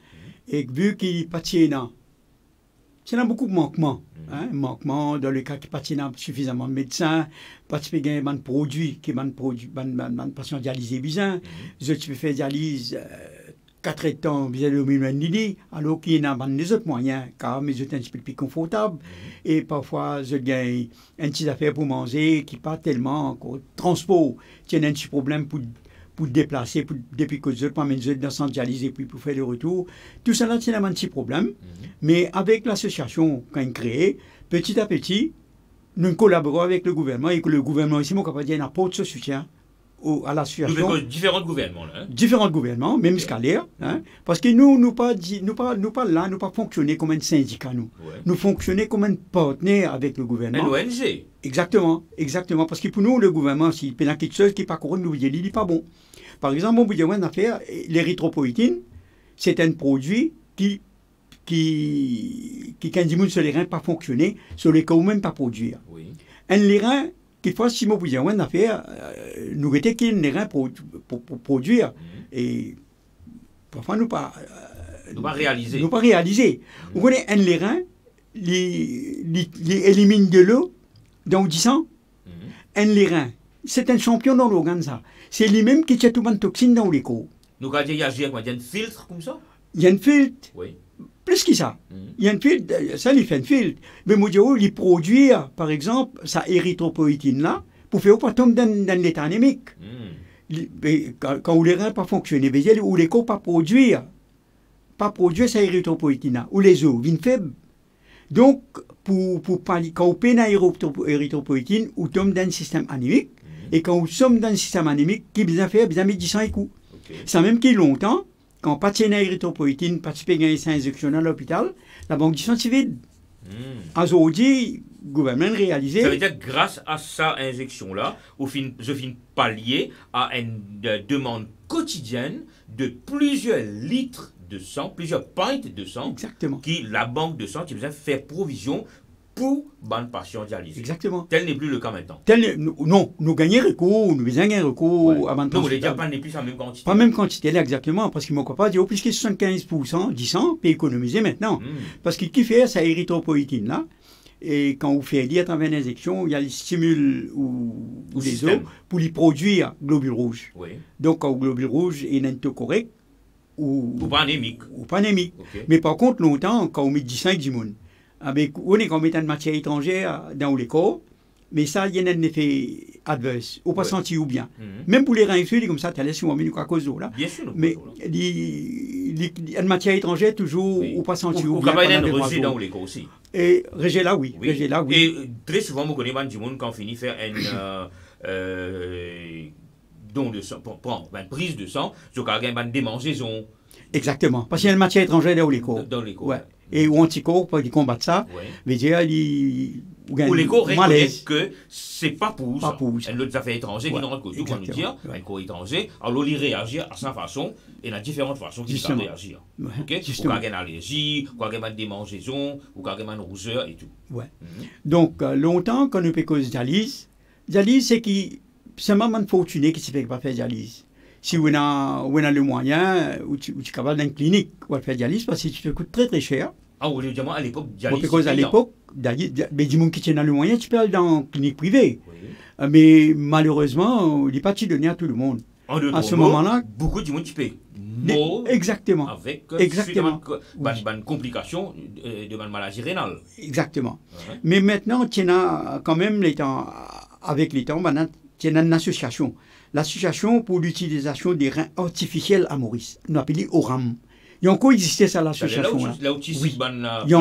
et vu qu'il pâtit là, c'est là beaucoup de manquements. Manquements dans le cas qu'il pâtit là suffisamment de médecins, pas de produits qui sont patients dialysés bizarres, je peux faire dialyse 4 temps, vous avez le alors qu'il y a des autres moyens, car mes autres un petit peu plus confortable. Et parfois, je gagne un petit affaire pour manger qui pas tellement encore. Transport, il y a un petit problème pour déplacer, depuis que je pas mes autres dans le centre dialysé, puis pour faire le retour. Tout ça là, c'est un petit problème. Mais avec l'association qu'on a créée, petit à petit, nous collaborons avec le gouvernement et que le gouvernement ici, mon capable apporte ce soutien à l'association. Différents gouvernements, là. Différents gouvernements, même scalaires. Parce que nous pas fonctionner comme un syndicat, nous. Nous fonctionner comme un partenaire avec le gouvernement. Un ONG. Exactement. Parce que pour nous, le gouvernement, s'il y a quelque chose qui n'est pas correct, nous il n'est pas bon. Par exemple, on vous dit une affaire, l'érythropoïétine, c'est un produit qui quand dit sur les reins pas fonctionner, sur les cas même pas produire. Oui. Les reins, quelquefois, si vous avez une affaire, nous étions qu'il les reins pour produire. Et parfois, nous pas réaliser. Vous voyez, les reins, les éliminent de l'eau dans le sang. Les reins, c'est un champion dans l'organe, ça. C'est lui-même qui tient tout le toxine dans les corps. Nous avons dit agir avec un filtre comme ça? Il y a un filtre. Oui. Plus que ça. Il y a un filtre, ça, il fait un filtre. Mais moi, il produit, par exemple, sa érythropoïétine-là, pour faire pas tomber dans l'état anémique. Quand les reins pas fonctionner, ou les corps pas produire sa érythropoïétine-là, ou les os viennent faibles. Donc, quand on peine à érythropoïétine, on tombe dans un système anémique, et quand on sommes dans un système anémique, qui besoin faire, besoin mettre du sang et coup. Ça même qui longtemps, quand on patient à érythropoïétine, participer à une injection à l'hôpital, la banque du sang est vide. Aujourd'hui, le gouvernement réalisé. Ça veut dire que grâce à sa injection-là, je finis pallier à une demande quotidienne de plusieurs litres de sang, plusieurs pintes de sang. Exactement. Qui la banque de sang qui besoin faire provision pour les patients dialysés. Exactement. Tel n'est plus le cas maintenant. Non, nous gagnons recours, nous gagnons recours avant de. Non, vous voulez dire pas n'est plus la même quantité. Pas la même quantité, là, exactement, parce qu'ils ne m'ont pas dit, plus que 75% du sang, puis économiser maintenant. Parce que qui fait ça érythropoïétine là, et quand vous faites lire à travers l'injection, il y a le stimule ou les os pour les produire globules rouges. Oui. Donc, quand le globule rouge est un taux correct, ou pas anémique. Okay. Mais par contre, longtemps, quand on met 15 du monde, on est quand on met une matière étrangère dans les corps, mais ça, il y a un effet adverse. On pas senti ou bien. Même pour les reins infus, comme ça, tu as laissé un minute à cause d'eau là. Bien sûr. Mais une matière étrangère, toujours, on pas senti ou bien. On a un rejet dans les corps aussi. Et rejet là, oui. Et très souvent, on connaît du monde quand on finit faire don de sang, une prise de sang, je crois une démangeaison. Exactement. Parce qu'il y a une matière étrangère dans les corps. Dans les corps. Ouais. Et ou anticorps pour qu'ils combattent ça, mais Ou les co reconnaissent que c'est pas pour Pas ça. pour ça. Et l'autre affaire étrangère, Ouais, qui n'ont pas de nous dire, ouais. un co étranger, alors il réagit à sa façon, et il y a différentes façons qu'il peut Justement. réagir. Ouais, Ok? Ou justement. quand il y a une allergie, ou quand il y a une démangeaison, ou quand il y a une rousseur et tout. Ouais. Donc, longtemps, quand nous peut cause dialyse, c'est qui, c'est un moment fortuné qui ne fait pas faire dialyse. Si on a le moyen, ou tu es capable d'une clinique, ou faire dialyse, parce que tu te coûte très très cher. Ah, ou évidemment, à l'époque, Parce dialyse. que à l'époque, mais du monde qui tient dans le moyen, tu peux aller dans une clinique privée. Oui. Mais malheureusement, il n'est pas donné à tout le monde. En deux À trois ce mots, moment-là, beaucoup de monde qui paye. Mort exactement. avec Exactement. une complication de ma maladie rénale. Exactement. Ouais. Mais maintenant, tu as quand même les temps, avec les temps, maintenant, tu as une association. L'association pour l'utilisation des reins artificiels à Maurice. Nous appelons ORAM. Il y a encore existé ça, l'association. Là où tu Oui. il y a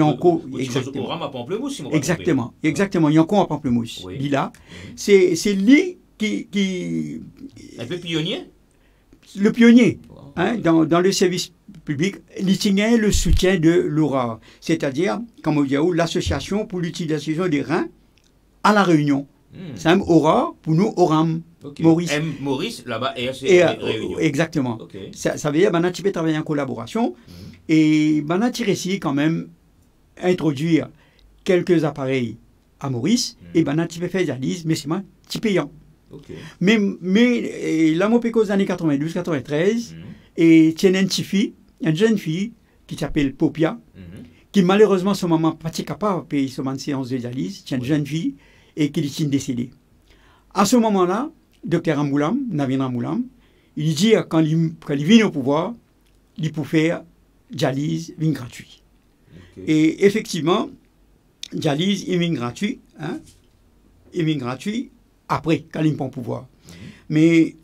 encore, exactement. Au rame à Pamplemousse, si moi, Exactement, exactement. Il y a encore à Pamplemousse. Oui. Lui là, c'est lui qui un peu pionnier. le pionnier hein, dans le service public, il tenait le soutien de l'ORA, c'est-à-dire, comme on dit, l'association pour l'utilisation des reins à La Réunion. C'est un ORA, pour nous, ORAM. Okay. Maurice. M. Maurice, là-bas, et Et, Réunion. exactement. Okay. Ça veut dire que tu peux travailler en collaboration et tu réussis quand même à introduire quelques appareils à Maurice et tu peux faire dialyse, mais c'est moins petit payant. Okay. Mais là, moi, aux années 92-93, et tu as une jeune fille qui s'appelle Popia, qui malheureusement, son maman n'est pas capable de payer son séance de dialyse. C'est une jeune fille et qui est décédée. À ce moment-là, Dr Amboulam, Navin Amboulam, il dit quand il vient au pouvoir, il peut faire dialyse gratuit. Okay. Et effectivement, dialyse gratuit, hein, gratuit après, quand il prend pouvoir. Mais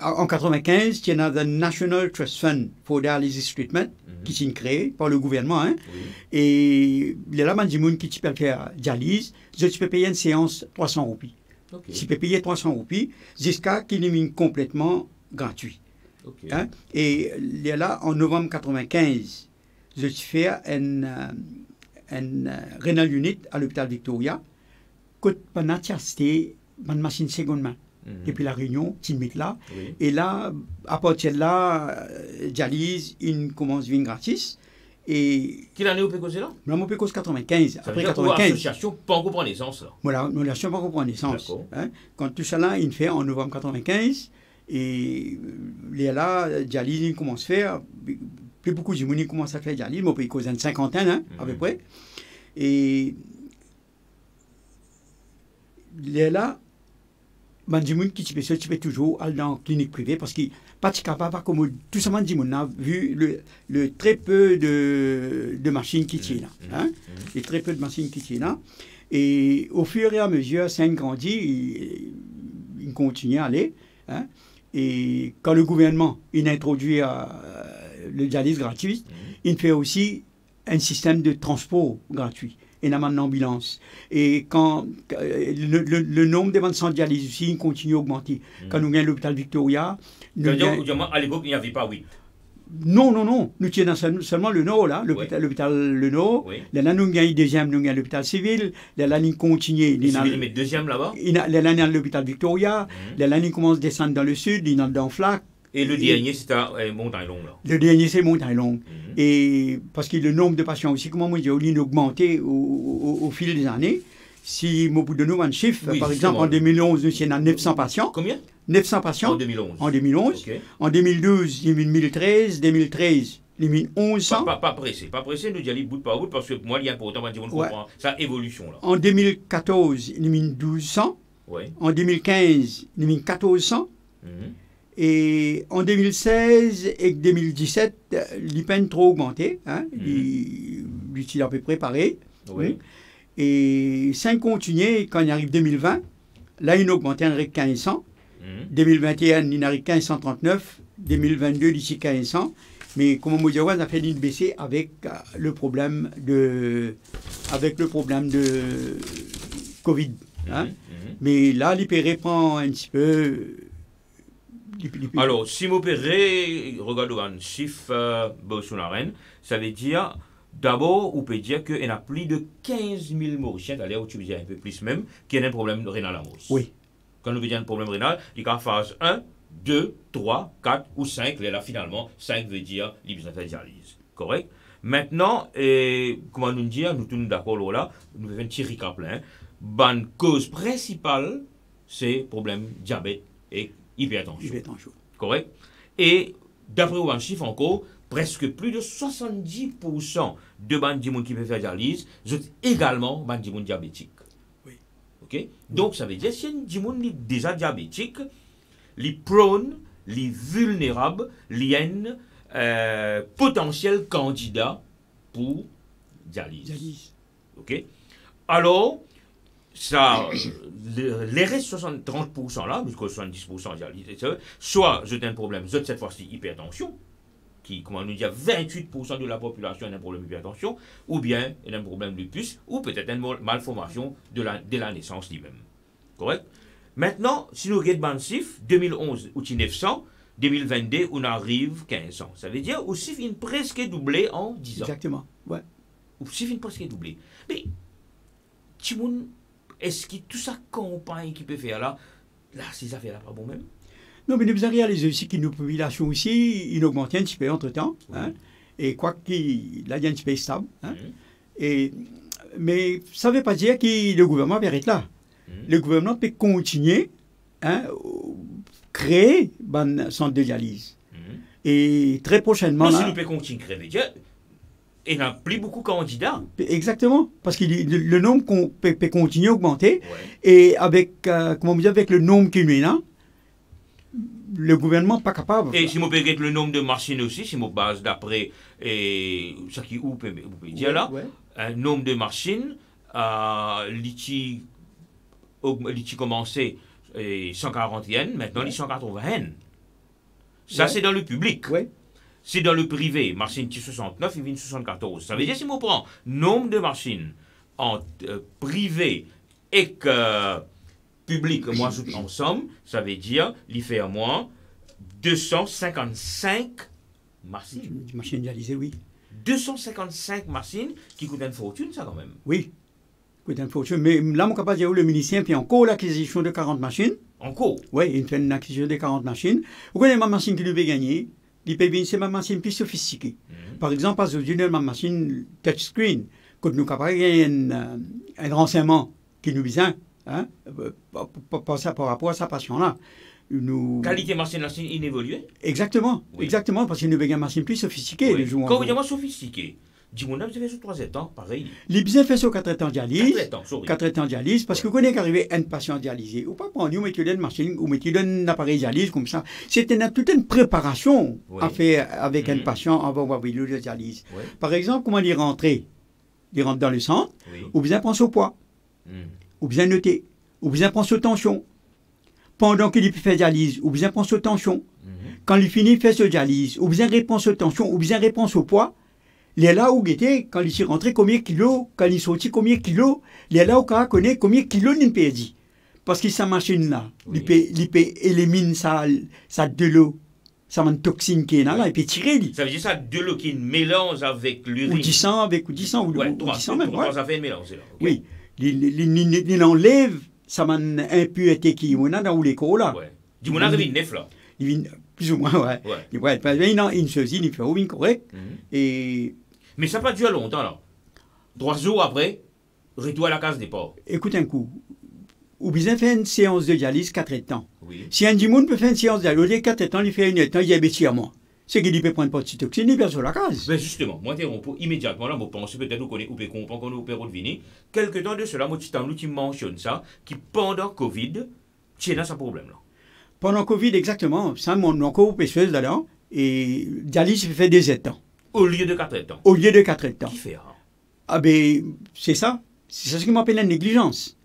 en 1995, il y a le National Trust Fund for Dialysis Treatment qui est créé par le gouvernement. Hein, et il y a là des gens qui peuvent faire dialyse, tu peux payer une séance 300 roupies. Okay. Tu peux payer 300 roupies jusqu'à qu'il est complètement gratuit. Okay. Hein, et il y a là, en novembre 1995, je fais une renal unit à l'hôpital Victoria. Côte c'était une machine seconde main. Et puis la Réunion, tu le mets là. Oui. Et là, à partir de là, dialyse, il commence à venir gratis. Et quelle année au Pécos là? Au Pécos 95. Ça veut dire 95. L'association pas encore prendre naissance là. Voilà, l'association pas encore prendre naissance. Hein? Quand tout ça là, il fait en novembre 95. Et là, dialyse, il commence à faire. Plus beaucoup de monde commence à faire dialyse. Au Pécos, une cinquantaine, hein, à peu près. Et là, les gens qui tu peux toujours aller dans la clinique privée parce qu'ils ne sont pas capables, comme tout simplement, vu le très peu de machines qui tiennent là. Hein? Et très peu de machines qui tiennent là. Et au fur et à mesure, ça grandit, il continue à aller. Hein? Et quand le gouvernement il introduit le dialyse gratuit, il fait aussi un système de transport gratuit. Et dans l'ambulance. Et quand le nombre de centres de dialyse aussi continue à augmenter. Quand nous gagnons l'hôpital Victoria. À l'époque, il n'y avait pas, oui. Non. Nous tenons seulement le Nord, là, l'hôpital Le Nord. Oui. Là, nous gagnons deuxième, nous gagnons l'hôpital civil. Là, nous continuons. Le civil met deuxième là-bas. Là, nous l'hôpital Victoria. Là, nous commençons à descendre dans le sud, dans Flac. Et le dernier, c'est à Montagne-Longue. Le dernier, c'est Montagne-Longue. Et parce que le nombre de patients aussi, comment on dit, a augmenté au fil des années. Si au bout de nous, un chiffre, par exemple, en 2011, nous sommes à 900 patients. Combien? 900 patients. En 2011. En 2011. Okay. En 2012, il y a eu 1013. 2013, il y a eu 1100. Pas pressé, nous y aller bout par bout, parce que pour moi, il y a important, on comprend sa évolution. Là. En 2014, il y a eu 1200. Ouais. En 2015, il y a eu 1400. Et en 2016 et 2017, l'IPEN trop augmenté. Hein? Il est à peu près pareil. Oui. Et 5 continuer, quand il arrive 2020, là, il a augmenté un 1500. 2021, il arrive 1539. 2022, d'ici 1500. Mais comme on dit, on a fait une baissée avec le problème de Covid. Hein? Mais là, l'IPR prend un petit peu. Alors, si m'opérer, regarde un chiffre Bolsonaro, ça veut dire D'abord, on peut dire qu'il y a plus de 15 000 Mauriciens, d'ailleurs, tu veux dire un peu plus même, qui ont un problème rénal à Maurice. Oui. Quand nous veut dire un problème rénal, il y a phase 1, 2, 3, 4 ou 5. Là, finalement, 5 veut dire qu'il besoin de faire dialyse. Correct? Maintenant, comment nous dire, nous sommes d'accord là, nous faisons un petit récap là. La cause principale, c'est problème diabète et hypertension. Correct? Et d'après un chiffre encore, presque plus de 70% de gens qui peuvent faire dialyse sont également des gens diabétiques. Oui. Okay? Donc, ça veut dire que si un gens déjà diabétique, les prônes, les vulnérables, les potentiels candidats pour dialyse. Okay? Alors, ça, les restes 30% là, puisque 70% dialyse, soit j'ai un problème, cette fois-ci hypertension, qui, comment nous dire, 28% de la population a un problème d'hypertension, ou bien un problème de lupus, ou peut-être une malformation de la naissance lui-même. Correct? Maintenant, si nous regardons le chiffre, 2011 ou 900, 2022, on arrive 1500. Ça veut dire aussi fin presque doublé en 10 ans. Exactement, ouais. Aussi fin presque doublé. Mais, est-ce que tout ça campagne qui peut faire là, ces affaires-là pas bon même? Non, mais nous avons réalisé aussi que nos populations aussi, ils augmentent un petit peu entre-temps. Oui. Hein, et quoi qu'il y a un petit peu stable. Hein, mais ça ne veut pas dire que le gouvernement va être là. Le gouvernement peut continuer à créer un centre de dialyse. Et très prochainement... Mais si nous pouvons continuer à créer, il n'y a plus beaucoup de candidats. Exactement, parce que le nombre qu'on peut continuer à augmenter. Ouais. Et avec, comment vous dire, avec le nombre qu'il y a, le gouvernement n'est pas capable. Et si vous payez le nombre de machines aussi, si vous base d'après ce qui vous pouvez dire là, un nombre de machines, l'ITI commencé 140 yens, maintenant il 180 yens. Ça c'est dans le public. Ouais. C'est dans le privé, machine 69, il vient 74. Ça veut dire si on prend nombre de machines en privé et que public, moi, ensemble, ça veut dire, il fait à moi 255 machines. Des machines dialysées, oui. 255 machines qui coûtent une fortune, ça, quand même. Oui, coûtent une fortune. Mais là, mon capable de dire, le ministère fait encore l'acquisition de 40 machines. Encore? Oui, il fait une acquisition de 40 machines. Vous connaissez ma machine qui lui veut gagner? C'est ma machine plus sophistiquée. Par exemple, parce que j'ai ma machine touchscreen, quand nous avons un renseignement qui nous vient, hein, par rapport à sa passion-là. Qualité machine inévoluée? Exactement, oui. Exactement, parce qu'il nous veut une machine plus sophistiquée. Oui. Quand vous dites sophistiqué, dis-moi, vous avez sur 3 étangs, pareil. Les bien fait sur 4 étangs dialyse. 4 étangs dialyse, parce que vous connaissez qu'arriver un patient dialysé, ou pas prendre, vous mettez une machine, vous mettez un appareil dialyse comme ça. C'est toute une préparation à faire avec un patient avant d'avoir le dialyse. Oui. Par exemple, comment il rentre? Il rentre dans le centre, ou bien pense au poids, ou bien noter, ou bien pense aux tensions. Pendant qu'il fait dialyse, ou bien pense aux tensions. Quand il finit, il fait ce dialyse, ou bien réponse aux tensions, ou bien réponse au poids. Il est là où il était, quand il s'est rentré, combien de kilos, quand il est sorti, combien de kilos, il est là où il connaît combien de kilos il peut dire. Parce que sa machine-là, il peut éliminer ça de l'eau, ça une toxine qui est là, il peut tirer. Ça veut dire ça, de l'eau qui mélange avec l'urine. Ou du sang, ou du sang même. Ça fait un mélange là. Oui, il enlève ça un pureté qui est dans l'école là. Du moins, il vient neuf là. Il vient plus ou moins, ouais. Il a une chose, il fait bien correct. Et... Mais ça n'a pas duré longtemps là. 3 jours après, retour à la case départ. Écoute un coup. Ou bien faire une séance de dialyse 4 temps. Oui. Si un monde peut faire une séance de dialyse 4 temps, il fait une temps, il y a bêtis à moi. C'est qu'il peut prendre pas de toxine, il perd sur la case. Mais justement, moi, immédiatement, là, je pense peut-être qu'on peut comprendre qu'on peut revenir. Quelque temps de cela, moi, tu mentionnes ça, qui pendant Covid, tu es dans ce problème-là. Pendant Covid, exactement. Ça, mon encore pêcheuse là-dedans. Et dialyse fait des temps. Au lieu de 4 temps. Au lieu de 4 temps. Qui fait ça? Ah ben, c'est ça. C'est ça ce qu'on appelle la négligence.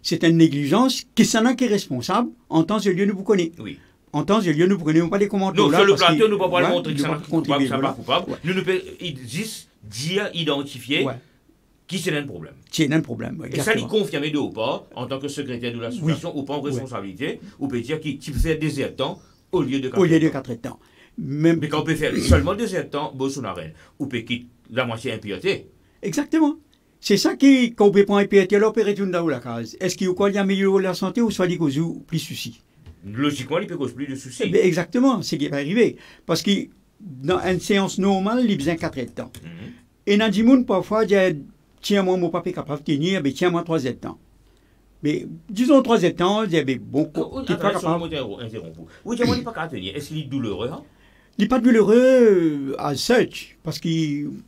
C'est une négligence qui s'en est responsable en tant que lieu nous vous connaissez. Oui. En temps et lieu, nous ne prenons pas les commentaires. Non, sur le plateau, nous ne pouvons pas le montrer que ça n'est pas coupable. Nous ne pouvons juste dire, identifier qui c'est un problème. C'est un problème, et ça, il confirme de ou pas, en tant que secrétaire de l'association, ou pas en responsabilité, ou peut dire qu'il peut faire des temps au lieu de 4 temps. Au lieu de 4 temps. Même... Mais quand on peut faire seulement 2 hectares, Bolsonaro, ou peut quitter la moitié impureté. Exactement. C'est ça qui, quand on peut prendre impureté, là, on peut retourner dans la case. Est-ce qu'il y a amélioré la santé ou soit il cause plus de soucis? Logiquement, il peut causer plus de soucis. Ben, exactement, c'est ce qui va arriver. Parce que dans une séance normale, il y a besoin de 4 hectares. Et dans le monde, parfois, il y a tiens-moi, mon papa est capable de tenir, mais tiens-moi 3 hectares. Mais disons 3 hectares, il y a bon, qui n'est pas capable. Oui, il n'est pas capable de tenir. Est-ce qu'il est douloureux? Hein? Il n'est pas douloureux à such, parce que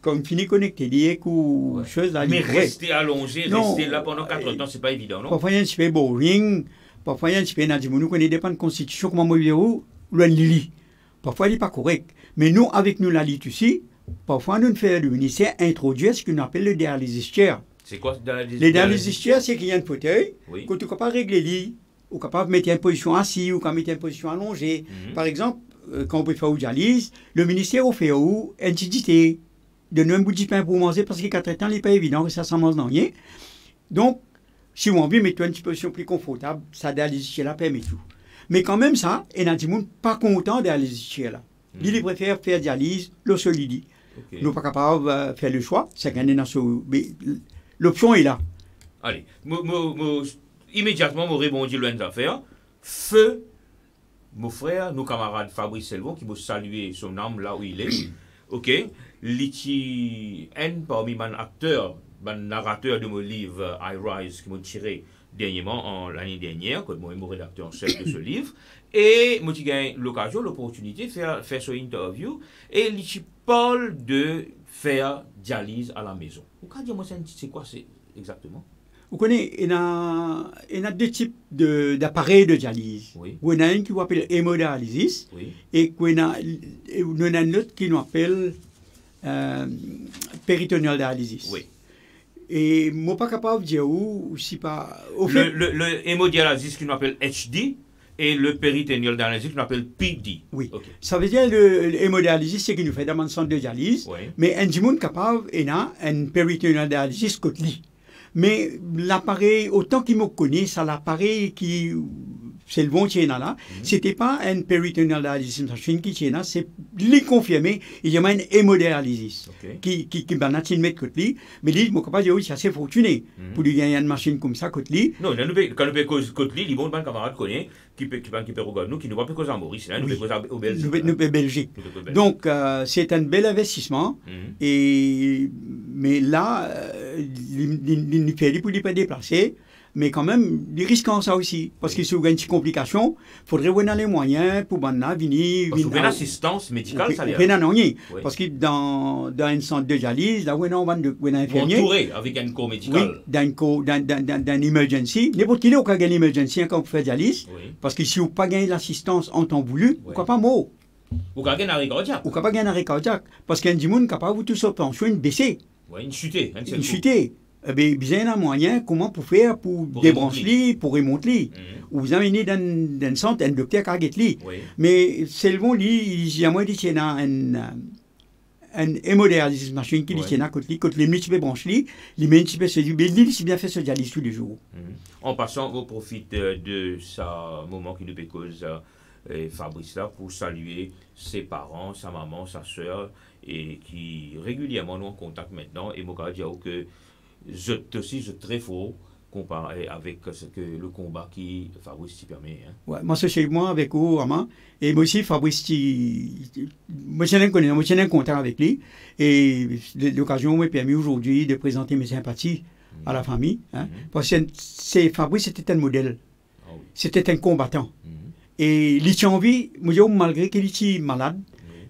quand il finit connecté, il y a quelque chose là. Mais rester allongé, rester là pendant 4 temps, c'est pas évident, non? Parfois, il y a un petit peu boring, parfois, il y a un petit peu dans nous connaissons dépend de la constitution, comment moi, le lit. Parfois, il n'est pas correct. Mais nous, avec nous, la lit ici, parfois, nous faisons le ministère introduire ce qu'on appelle le dialysis chair. C'est quoi le dialysis chair? C'est qu'il y a un fauteuil, que tu es capable de régler le lit, ou capable de mettre en position assise, ou capable de mettre en position allongée. Par exemple, quand on peut faire une dialyse, le ministère a fait une entité de nous un bout de pain pour manger parce que 4 temps, il n'est pas évident que ça s'en mange dans rien. Donc, si on veut mettre une position plus confortable, ça dialyse chair là permet tout. Mais quand même ça, il y a des gens pas contents de dialyse chair là. Ils préfèrent faire dialyse, le solide. Nous ne sommes pas capables de faire le choix, c'est qu'on est dans ce... L'option est là. Allez, immédiatement, je répondis à une affaire. Feu, mon frère, nos camarades Fabrice Selvon, qui m'a salué son âme là où il est. Ok, l'iti N parmi mon acteur, mon narrateur de mon livre I Rise, qui m'a tiré dernièrement, l'année dernière, quand moi, mon rédacteur en chef de ce livre. Et moi, j'ai gagné l'occasion, l'opportunité de faire cette interview. Et l'iti parle de faire dialyse à la maison. Vous pouvez dire, moi, c'est quoi exactement? Vous connaissez, il y a 2 types d'appareils de dialyse. Oui. Il y en a un qui s'appelle hémodialysis, oui. Et il y en a un autre qui s'appelle péritonéal dialysis. Oui. Et je ne suis pas capable de dire où, si pas... Le hémodialysis qui nous appelle HD et le péritonéal dialysis qui nous appelle PD. Oui. Okay. Ça veut dire le hémodialysis, c'est qu'il nous fait dans un centre de dialyse, oui. Mais un monde capable, il y a un péritonéal dialysis côté lit. Mais l'appareil, autant qu'il me connaît, c'est l'appareil qui, c'est le bon qui est là, c'était pas un peritoneal dialysis machine qui est là, c'est les confirmé, il y a une hémodialysis qui va mettre côté lit, mais lui, je ne peux pas dire oui, c'est assez fortuné pour lui gagner une machine comme ça côté lit. Non, quand nous payons côté lit, les bons camarades connaissent, qui peut regarder nous, qui ne va pas causer en Maurice, nous peut causer au Belgique. Nous peut Belgique. Donc, c'est un bel investissement, mais là, il fait pour ne pas déplacer, mais quand même, il risque en ça aussi. Parce que si vous avez une complication, il faudrait vous donner les moyens pour venir. Parce que vous avez l'assistance médicale, ça l'est. Oui. Parce que dans un centre de dialyse, là où on va un infirmier. Entouré avec un corps médical. Oui, dans emergency. N'importe qui n'a pas gagné emergency quand vous faites dialyse. Parce que si vous n'avez pas gagné l'assistance en temps voulu, vous n'avez pas mort. Vous n'avez pas gagné un arrêt cardiaque. Vous n'avez pas gagné un arrêt cardiaque. Parce qu'il y a des gens qui sont capables de tout se pencher, une baisser. Oui, une chutée. Une chutée. Eh bien, il y a un moyen comment pour faire pour débrancher, pour remonter. Ou vous amenez dans un centre, un docteur qui a gagné. Mais c'est le bon lit, il y a moins qu'il y a un hémodialysis machine qui est là, quand les multiples branchés, les multiples se disent, mais il bien fait ce dialyse tous les jours. En passant, on profite de ce moment qui nous cause Fabrice là pour saluer ses parents, sa maman, sa soeur, et qui régulièrement nous en contact maintenant. Et moi, je dis que je suis très fort comparé avec ce que le combat qui Fabrice t'y permet. Hein. Ouais, moi, c'est moi avec vous, vraiment. Et moi aussi, Fabrice, moi, j'ai un contact avec lui. Et l'occasion m'a permis aujourd'hui de présenter mes sympathies à la famille. Hein, parce que Fabrice était un modèle. Oh, oui. C'était un combattant. Et il tient envie, malgré qu'il était malade,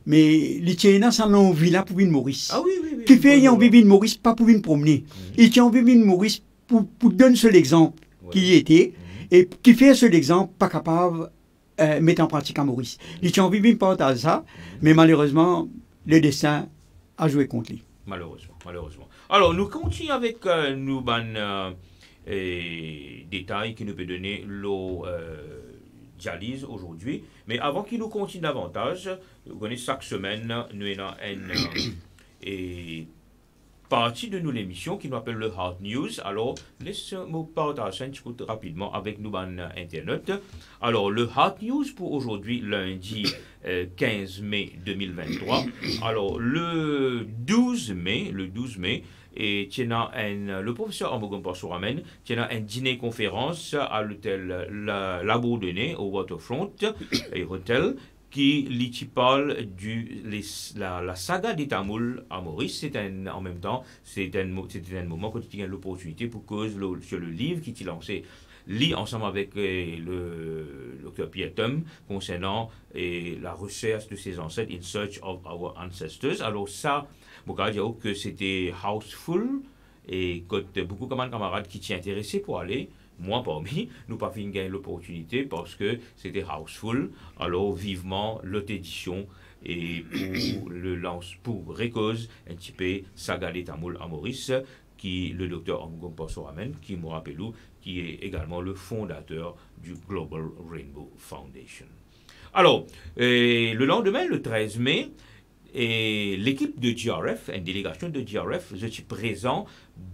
mais il tient envie là pour une Maurice. Ah oui. Qui fait envie de Maurice, pas pour une promener. Il tient envie de Maurice pour donner seul exemple qui était, et qui fait seul exemple, pas capable de mettre en pratique à Maurice. Il tient envie de partager ça, mais malheureusement, le destin a joué contre lui. Malheureusement. Alors, nous continuons avec nos détails qui nous peut donner l'eau dialyse aujourd'hui. Mais avant qu'il nous continue davantage, vous connaissez chaque semaine, nous avons un partie de nous l'émission qui nous appelle le Hot News. Alors, laissez-moi partager un petit peu rapidement avec nous dans Internet. Alors, le Hot News pour aujourd'hui, lundi 15 mai 2023. Alors, le 12 mai, et le professeur Amogon Passouramen tient un dîner-conférence à l'hôtel La Bourdonnais au Waterfront et Hotel qui parle de la saga des Tamouls à Maurice. En même temps, c'était un moment quand il y a l'opportunité pour cause sur le livre qui est lancé lit ensemble avec le Dr. Pierre Thum concernant la recherche de ses ancêtres, In Search of Our Ancestors. Alors ça, je peux dire que c'était houseful et que beaucoup de camarades qui s'y intéressaient pour aller. Moi, parmi nous, pas fini gagner l'opportunité parce que c'était houseful. Alors, vivement, l'autre édition et pour Récause, un petit peu saga des Tamouls à Maurice, qui le docteur Amogon Passouramen, qui me rappelle, qui est également le fondateur du Global Rainbow Foundation. Alors, le lendemain, le 13 mai, l'équipe de GRF, une délégation de GRF, je suis présent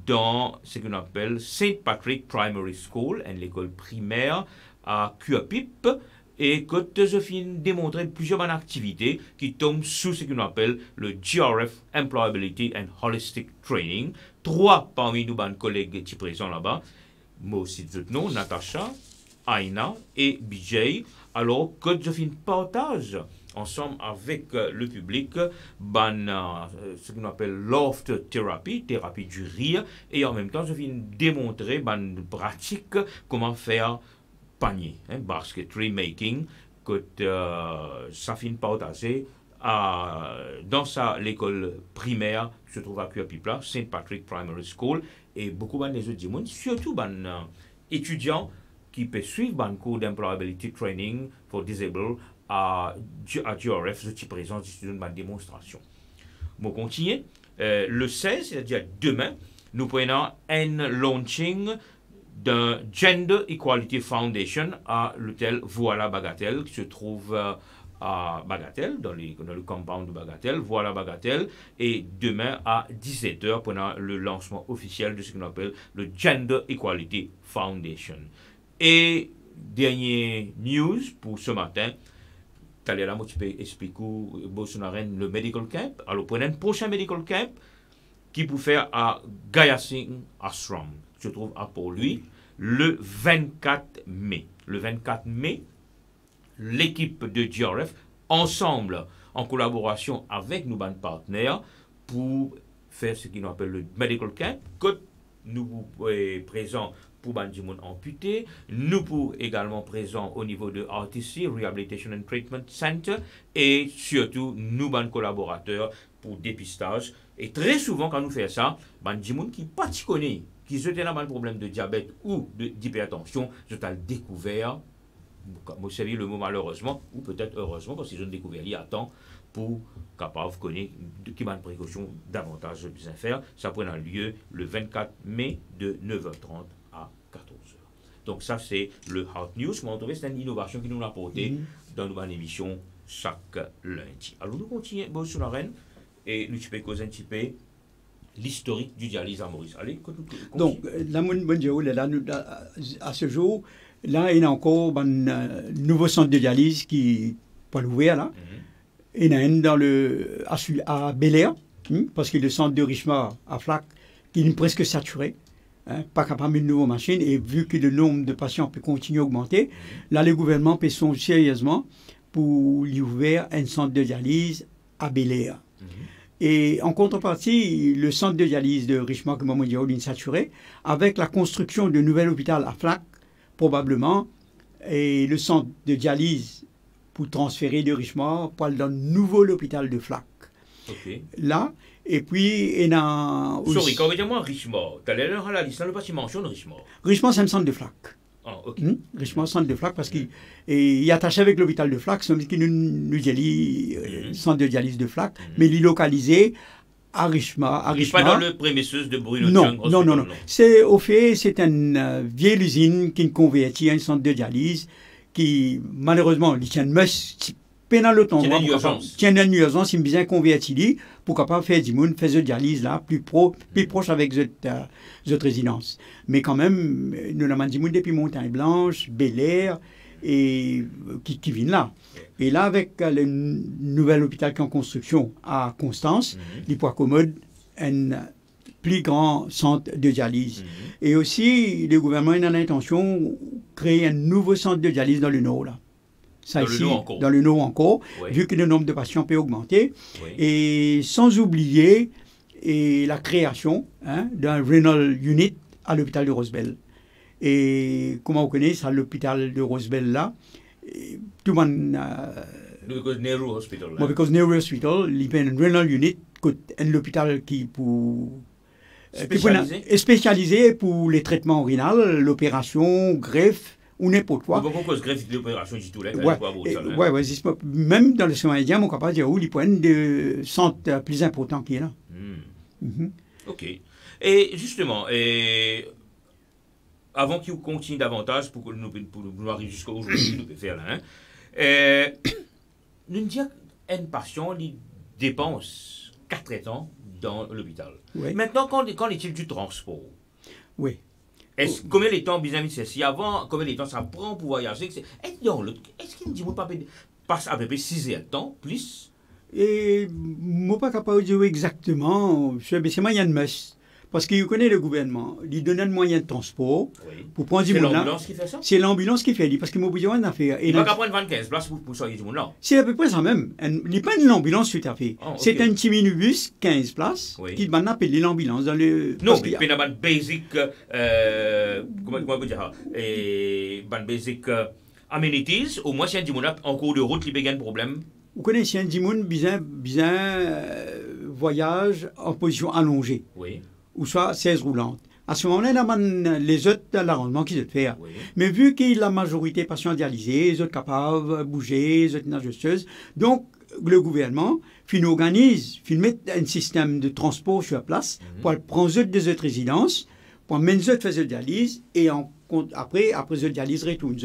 dans ce qu'on appelle St. Patrick Primary School, une école primaire à Cuapip, et que je finis démontrer plusieurs activités qui tombent sous ce qu'on appelle le GRF Employability and Holistic Training. 3 parmi nos collègues qui sont présents là-bas, moi aussi de nom, Natacha, Aina et BJ. Alors que je finis partage ensemble avec le public ce qu'on appelle laughter therapy, thérapie du rire, et en même temps je viens démontrer pratique comment faire panier, basketry making, que ça finit partager dans l'école primaire qui se trouve à Cuapipla, St. Patrick Primary School, et beaucoup des autres gens, surtout étudiants qui peuvent suivre un cours d'employability training for disabled à GRF, je suis présent dans ma démonstration. Je continue. Le 16, c'est-à-dire demain, nous prenons un launching d'un Gender Equality Foundation à l'hôtel Voilà Bagatelle, qui se trouve à Bagatelle, dans le compound de Bagatelle, Voilà Bagatelle, et demain à 17h pendant le lancement officiel de ce qu'on appelle le Gender Equality Foundation. Et dernier news pour ce matin, là, je peux expliquer le medical camp. Alors, prenez un prochain medical camp qui peut faire à Gaya Singh Ashram, qui se trouve à Port-Louis, le 24 mai. Le 24 mai, l'équipe de GRF, ensemble, en collaboration avec nos partenaires, pour faire ce qu'on appelle le medical camp, que nous présents pour Bandimoun amputé, nous pour également présents au niveau de RTC, Rehabilitation and Treatment Center, et surtout nous, ban collaborateurs pour dépistage. Et très souvent, quand nous faisons ça, Bandimoun qui pas connaît, qui se un problème de diabète ou d'hypertension, je t'ai découvert, moi je le mot malheureusement, ou peut-être heureusement, parce que je ne découvert il y a temps, pour capable de connaître qui m'a une précaution davantage bien faire. Ça prendra lieu le 24 mai de 9h30 à 14h. Donc ça c'est le Hot News. C'est une innovation qui nous a apporté dans notre émission chaque lundi. Alors nous continuons sur la reine et nous pouvons causer un petit peu l'historique du dialyse à Maurice. Allez, donc à ce jour, là il y a encore un nouveau centre de dialyse qui peut l'ouvrir là. Il y en a un à Bel-Air, parce que le centre de Richemont à Flac, qui est presque saturé, pas capable de nouvelles machines, et vu que le nombre de patients peut continuer à augmenter, là, le gouvernement peut songer sérieusement pour lui ouvrir un centre de dialyse à Bel-Air. Et en contrepartie, le centre de dialyse de Richemont, comme on dit, est saturé, avec la construction de nouvel hôpital à Flac, probablement, et le centre de dialyse pour transférer de Richemont pour aller dans le nouveau hôpital de Flac. Okay. Là, et puis, il y a... Sorry, quand vous dites moi Richemont, tu as l'air à la liste, le bâtiment mentionne Richemont. Richemont, c'est un centre de Flac. Ah, ok. Richemont, centre de Flac, parce qu'il est attaché avec l'hôpital de Flac, c'est un centre de dialyse de Flac, mais il est localisé à Richemont. Pas dans le prémisseuse de Bruno Chung. Non. C'est, au fait, c'est une vieille usine qui convertit en centre de dialyse qui, malheureusement, il tient pendant le temps, Tiens, une urgence. Tiens, une urgence, il me bien converti pour capable faire du monde, faire de dialyse là, plus proche avec cette résidence. Mais quand même, nous avons du monde depuis Montagne Blanche, Bel Air, et qui viennent là. Et là, avec le nouvel hôpital qui est en construction à Constance, il peut accommoder un plus grand centre de dialyse. Et aussi, le gouvernement a l'intention de créer un nouveau centre de dialyse dans le Nord. Là. Ça dans ici, le Nord encore. Dans le Nord encore, Oui. vu que le nombre de patients peut augmenter. Oui. Et sans oublier la création d'un renal unit à l'hôpital de Rosebel. Et comment vous connaissez, à l'hôpital de Rosebel là, tout le monde... Because Nehru Hospital. Moi, parce que Nehru Hospital, il y a un renal unit, un hôpital qui pour... spécialisé pour les traitements rénaux, l'opération, greffe ou n'importe quoi. Pourquoi greffe l'opération du tout là? Ouais, même dans le soin indien, on est capable de dire où les points de centre plus importants qui est là. Ok. Et justement, avant qu'il continue davantage, pour nous arriver jusqu'à aujourd'hui, nous pouvons faire là, nous disons qu'un patient il dépense 4 ans dans l'hôpital. Oui. Maintenant, qu'en est-il du transport? Oui. Combien de temps, bien si avant, combien de temps ça prend pour voyager? Est-ce qu'il dit pas passe à peu près 6 heures de temps, plus? Et moi, pas capable de dire exactement, c'est moyen de messe. Parce qu'il connaît le gouvernement, il donne un moyen de transport pour prendre du monde là. C'est l'ambulance qui fait ça? C'est l'ambulance qui fait, parce qu'il m'a besoin d'en faire. Il va pas prendre 25 places pour soigner du monde là. C'est à peu près ça même. Il n'est pas une ambulance tout à fait. Oh, okay. C'est un petit minibus, 15 places, qui va appeler l'ambulance dans le... Non, mais il y a un basic, comment dire ça? Un basic amenities, au moins si un du monde en cours de route, il peut gagner un problème. Vous connaissez un du monde bien voyage en position allongée. Oui. Ou soit 16 roulantes. À ce moment-là, les autres, l'arrangement qu'ils doivent faire. Oui. Mais vu que la majorité patient dialysés, les autres capables de bouger, les autres nageuses, donc le gouvernement organise, met un système de transport sur place pour prendre les autres résidences, pour mener les autres faire de dialyse et après le dialyse retourne.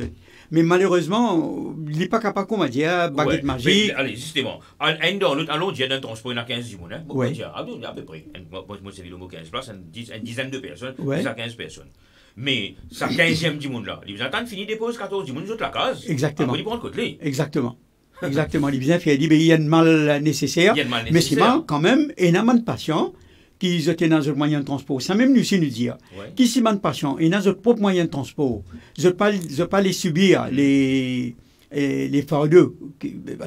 Mais malheureusement, il n'est pas capable, comment dire, baguette magique. Mais, allez, justement, allons dire d'un transport, il y a 15 personnes. Oui. À peu près. Moi, c'est le mot 15 places, une dizaine de personnes, Ouais. à 15 personnes. Mais sa 15e du monde là, il vous attend finir des pauses 14 du monde, la case. Exactement. Il prend le côté. Exactement. Exactement. Il bien fait, il y a un mal nécessaire. Il y a un mal Mais c'est nécessaire. quand même énormément de patients qui étaient dans un moyen de transport. Ça même nous dire. Ouais. Qui si de patients et dans notre propre moyen de transport, je ne pas les subir les fardeaux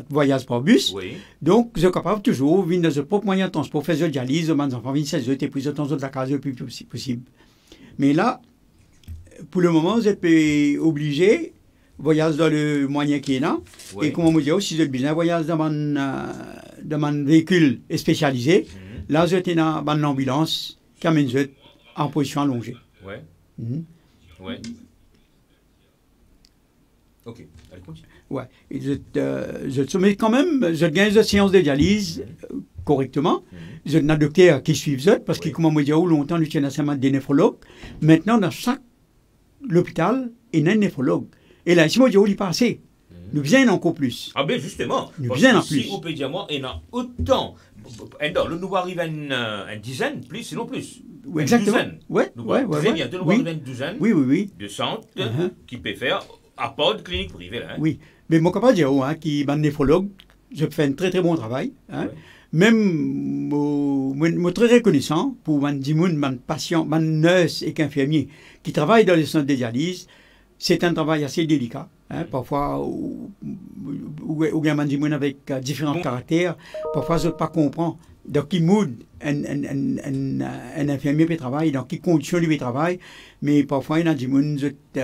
voyagent par bus. Oui. Donc, je suis capable toujours de venir dans notre propre moyen de transport, faire de dialyse, mes enfants viennent 16 heures et puis je temps de la case le plus possible. Mais là, pour le moment, vous êtes obligé voyage dans le moyen qui est là. Oui. Et comme on me dit aussi, j'ai besoin de voyage dans mon véhicule spécialisé. Là, j'étais dans l'ambulance qui amène en position allongée. Oui. Oui. Ok. Allez, continue. Ouais. Mais quand même, je gagne de séances de dialyse correctement. Je n'ai docteur qui suivent parce que, comme on me dit, longtemps, nous avons des néphrologues. Maintenant, dans chaque hôpital, il y a un néphrologue. Et là, si on dit, il passe. Nous besoin encore plus. Ah ben justement, Nous parce besoin en que plus. si on peut dire moi, il y en a autant. Nous arrivons à une dizaine, plus, sinon plus. Oui, exactement. Très bientôt, nous arrivons à une douzaine de centres qui peuvent faire à part de clinique privée. Là, hein. Oui, mais mon capable dire qui est néphrologue, je fais un très très bon travail. Même, je suis très reconnaissant pour mon patient, mon nurse et infirmier qui travaillent dans les centres de dialyse. C'est un travail assez délicat. Parfois, ou bien avec différents caractères, parfois je ne pas comprendre. Donc, il mood un infirmier qui travaille, dans quelles conditions il travaille, mais parfois, il y a des gens qui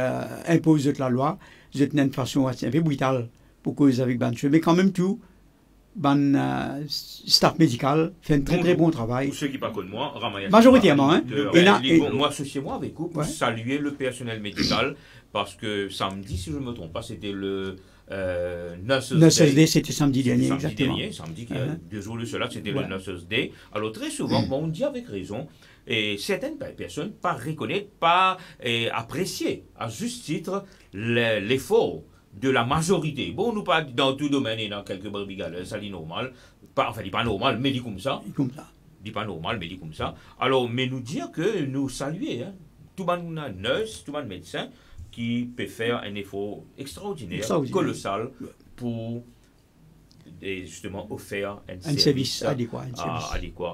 imposent la loi, de une façon assez brutale pour cause avec banche. Mais quand même, tout, staff médical fait un très très bon travail. Pour ceux qui ne parlent pas de moi, majoritairement. Moi, associez moi avec vous pour saluer le personnel médical, parce que samedi, si je ne me trompe pas, c'était le Nurses Day, c'était samedi dernier, exactement. Samedi, il y a 2 jours de cela, c'était le Nurses Day. Alors, très souvent, on dit avec raison, et certaines personnes pas reconnaître, pas apprécier à juste titre l'effort de la majorité. Bon, nous pas dans tout domaine et dans quelques brebis ça dit normal. Pas, enfin, dit pas normal, mais dit comme ça. Dit pas normal, mais dit comme ça. Alors, mais nous dire que nous saluer, hein, tout le monde nurse, tout le monde médecin, qui peut faire un effort extraordinaire, colossal, pour justement offrir un service adéquat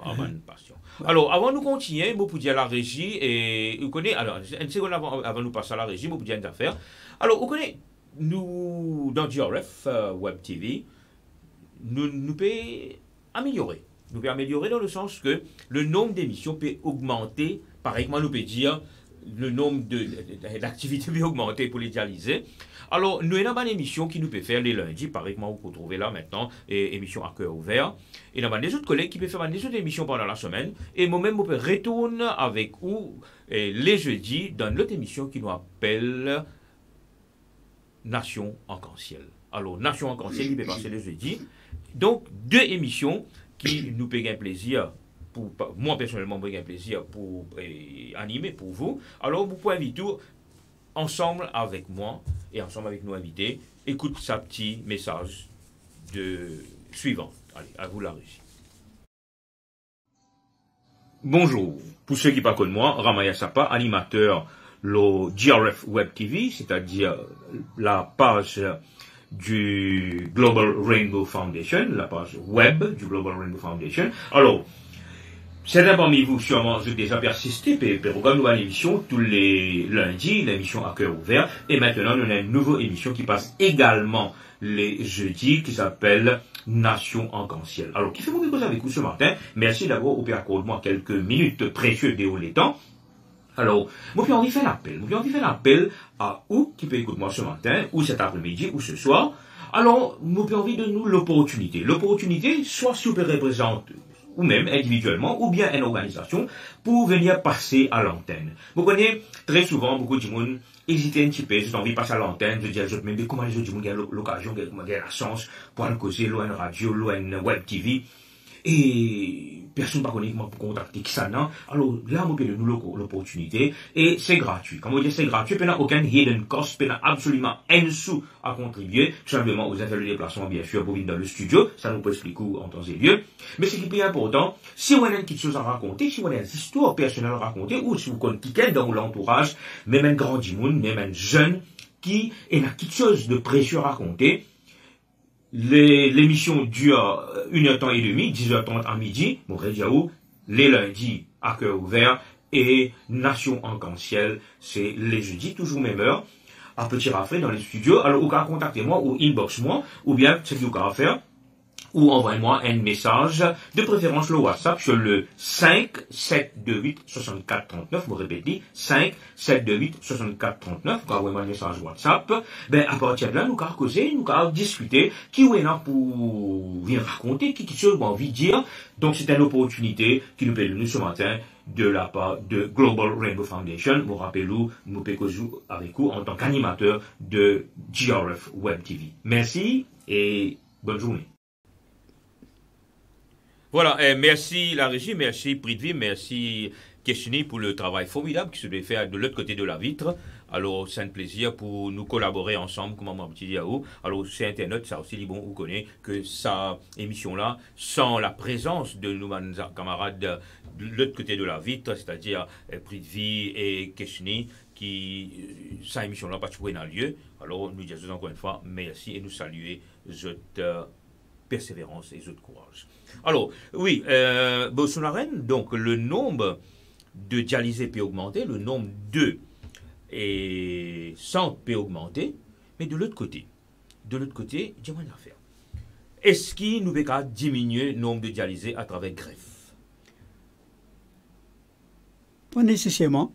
à mon patient. Alors, avant de continuer, je peux dire la régie, et vous connaissez, alors, une seconde avant de passer à la régie, je peux dire une affaire. Alors, vous connaissez, nous, dans GRF Web TV, nous pouvons améliorer. Nous pouvons améliorer dans le sens que le nombre d'émissions peut augmenter. Pareillement, nous pouvons dire le nombre d'activités peut augmenter pour les dialyser. Alors, nous avons une émission qui nous peut faire les lundis, pareillement, vous pouvez trouver là maintenant, émission à cœur ouvert. Et nous avons des autres collègues qui peuvent faire des autres émissions pendant la semaine. Et moi-même, je peux retourner avec vous les jeudis dans l'autre émission qui nous appelle Nation en Arc-en-Ciel. Alors, Nation en Arc-en-Ciel, il peut passer les jeudis. Donc, deux émissions qui nous payent un plaisir, moi personnellement, me un plaisir pour animer pour vous. Alors, vous pouvez inviter ensemble avec moi et ensemble avec nos invités. Écoute sa petit message suivant. Allez, à vous la régie. Bonjour, pour ceux qui ne connaissent pas moi, Ramaya Sapa, animateur le GRF Web TV, c'est-à-dire la page du Global Rainbow Foundation, la page web du Global Rainbow Foundation. Alors, certains parmi vous, sûrement, j'ai déjà persisté, pour regarder une nouvelle émission tous les lundis, l'émission à cœur ouvert, et maintenant, nous avons une nouvelle émission qui passe également les jeudis, qui s'appelle Nation en Arc-en-Ciel. Alors, qui fait beaucoup de choses avec vous ce matin? Merci d'abord, au père, accorde-moi quelques minutes précieuses de haut les temps. Alors, moi, j'ai envie de faire l'appel. Moi, j'ai envie de faire l'appel à où qui peut écouter moi ce matin, ou cet après-midi, ou ce soir. Alors, moi, j'ai envie de nous l'opportunité. L'opportunité, soit si vous représente, ou même individuellement, ou bien une organisation, pour venir passer à l'antenne. Vous connaissez, très souvent, beaucoup de monde hésite un petit peu, j'ai envie de passer à l'antenne, je dis à eux, mais comment les autres ont l'occasion, ont la chance, pour aller causer, loin radio, loin web TV. Et personne ne va connaître pour contacter qui ça, non? Alors là, on peut nous l'opportunité et c'est gratuit. Comme on dit, c'est gratuit, il n'y a aucun hidden cost, il n'y a absolument un sou à contribuer. Tout simplement, vous avez le déplacement, bien sûr, pour venir dans le studio. Ça nous peut expliquer en temps et lieu. Mais ce qui est plus important, si vous avez quelque chose à raconter, si vous avez une histoire personnelle à raconter, ou si vous connaissez quelqu'un dans l'entourage, même un grand monde, même un jeune, qui a quelque chose de précieux à raconter, l'émission dure 1h30, 10h30 à midi, les lundis à cœur ouvert, et Nation en Arc-en-Ciel, c'est les jeudis, toujours même heure, à Petit Rafraie dans les studios. Alors, vous pouvez contacter moi, ou inbox moi, ou bien, ce que vous pouvez faire, ou envoyez-moi un message, de préférence le WhatsApp, sur le 5-728-6439, vous répétez, 5-728-6439, vous envoyez-moi un message WhatsApp, ben, à partir de là, nous allons causer, nous allons discuter, qui est là pour venir raconter, qui chose envie de dire, donc c'est une opportunité qui nous permet, nous, ce matin, de la part de Global Rainbow Foundation, vous rappelez-vous, nous pouvons avec vous en tant qu'animateur de GRF Web TV. Merci, et bonne journée. Voilà, merci la régie, merci Prithvi, merci Keshini pour le travail formidable qui se doit faire de l'autre côté de la vitre. Alors, c'est un plaisir pour nous collaborer ensemble, comme mon petit Yahoo. Alors, c'est Internet, ça aussi, bon, vous connaissez que sa émission-là, sans la présence de nos camarades de l'autre côté de la vitre, c'est-à-dire Prithvi et Keshini, sa émission-là, pas toujours dans le lieu. Alors, nous disons encore une fois, merci et nous saluer votre persévérance et votre courage. Alors, oui, Bolsonaro, donc le nombre de dialysés peut augmenter, le nombre de centres peut augmenter, mais de l'autre côté, dis-moi une affaire. Est-ce qu'il nous peut diminuer le nombre de dialysés à travers greffe? Pas nécessairement,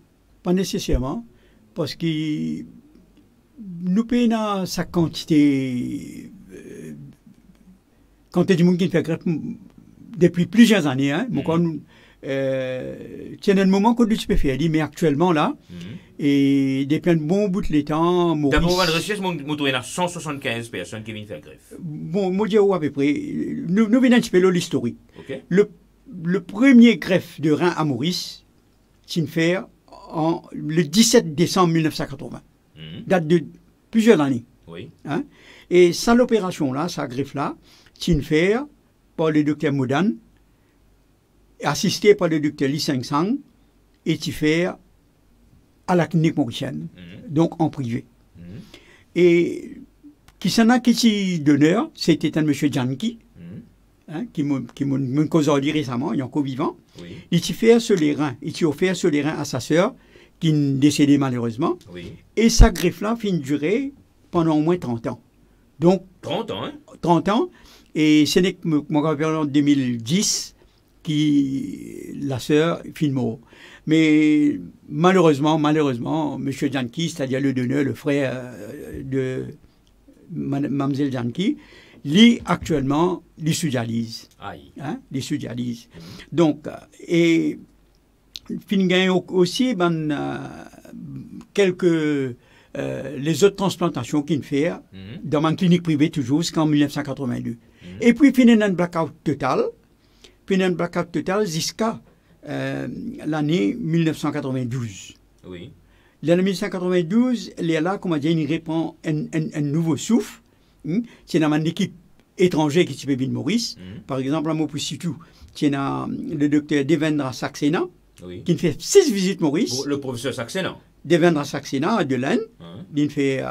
parce que nous payons sa quantité. Quand il y a des gens qui font greffe depuis plusieurs années, hein, c'est un moment qu'on peut faire, mais actuellement là, et depuis un bon bout de temps, d'abord, on recherche, il y a 175 personnes qui viennent faire greffe. Bon, moi, je dis à peu près, nous venons un petit peu l'historique. Okay. Le premier greffe de rein à Maurice, c'est fait le 17 décembre 1980. Date de plusieurs années. Oui. Hein? Et ça, l'opération-là, sa greffe-là, c'est une faire par le docteur Modan, assisté par le docteur Li Seng-Sang, et tu fais à la clinique mauricienne, donc en privé. Et qui s'en a qui donneur, c'était un monsieur Janki, hein, qui m'a causé récemment, il est encore vivant. Oui. Il t'y fait sur les reins, il t'y offert sur les reins à sa sœur, qui est décédée malheureusement. Oui. Et sa greffe-là finit de durer pendant au moins 30 ans. Donc, 30 ans, hein? 30 ans. Et ce n'est que mon grand-père en 2010 qui la sœur finit mort. Mais malheureusement, M. Janki, c'est-à-dire le donneur, le frère de Mlle Janki, lit actuellement les sous-dialyse. Aïe. Hein, les sous-dialyse. Donc, et Fingain aussi, quelques les autres transplantations qu'il fait dans ma clinique privée toujours jusqu'en 1982. Et puis il y a un blackout total, jusqu'à l'année 1992. Oui. L'année 1992, il y a là, comment dire, il répand un nouveau souffle. C'est dans une équipe étrangère qui s'appelle Maurice. Par exemple, à Mopusitu, c'est le docteur Devendra Saxena, qui fait 6 visites Maurice. Le professeur Saxena. Devendra Saxena de l'Inde. Il fait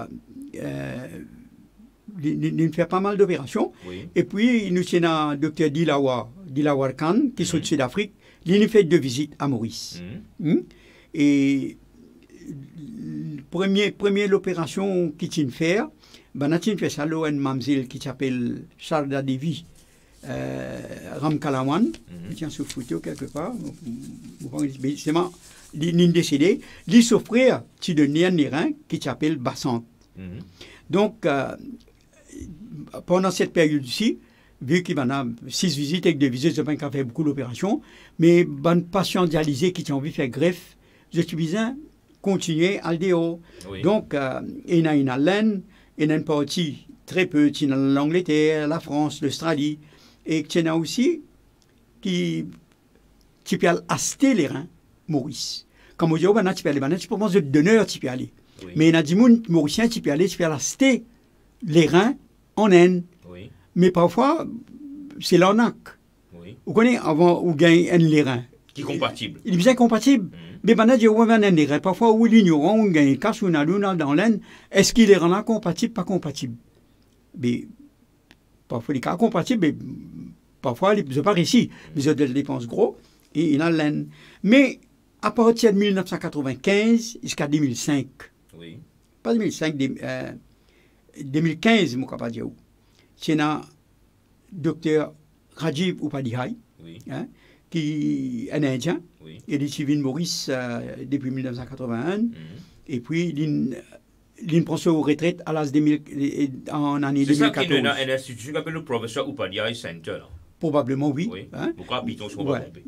pas mal d'opérations. Oui. Et puis, nous avons le docteur Dilawar Khan, qui est de Sud-Afrique. Il fait 2 visites à Maurice. Et première opération qu'il fait, il fait ça, une mamzelle qui s'appelle Sharda Devi Ramkalawan, qui tient sur photo quelque part. Il est décédé. Il souffrait de rein qui s'appelle Bassante. Donc, pendant cette période-ci, vu qu'il y a 6 visites avec 2 visites, je pense qu'il a fait beaucoup d'opérations, mais les patients dialysés qui ont envie de faire greffe, je suis besoin continuer à le déo. Oui. Donc, il y a une Allemagne, il y a une partie très peu, il y a l'Angleterre, la France, l'Australie, et il y en a aussi qui peuvent acheter les reins, Maurice. Comme on dit, tu peux aller, tu peux manger de donneur, tu peux aller. Oui. Mais il y a des gens mauriciens qui peuvent aller, tu peux acheter les reins en Inde. Oui. Mais parfois, c'est l'arnaque. Oui. Vous connaissez, avant, vous gagnez les reins. Qui est compatible. Il est bien compatible. Mais maintenant, il y a des reins. Parfois, où l'ignorant, on gagne cash ou dans l'Inde, est-ce qu'il est rend compatible, pas compatible? Mais parfois, les cas compatibles, mais parfois, ils ne sont pas ici. Mais ils ont des dépenses gros et il a l'Inde. Mais à partir de 1995 jusqu'à 2005, oui. Pas 2005, 2015, je ne sais pas dire où, c'est un docteur Rajiv Upadhyay, oui. Hein, qui est un Indien, oui. Il est civil Maurice depuis 1981, et puis il prend sa retraite à l'âge en année 2014. C'est ça qu'il y a un institut qui s'appelle le professeur Upadhyay Center. Probablement, oui. Oui. Hein? Pourquoi Python se va tromper?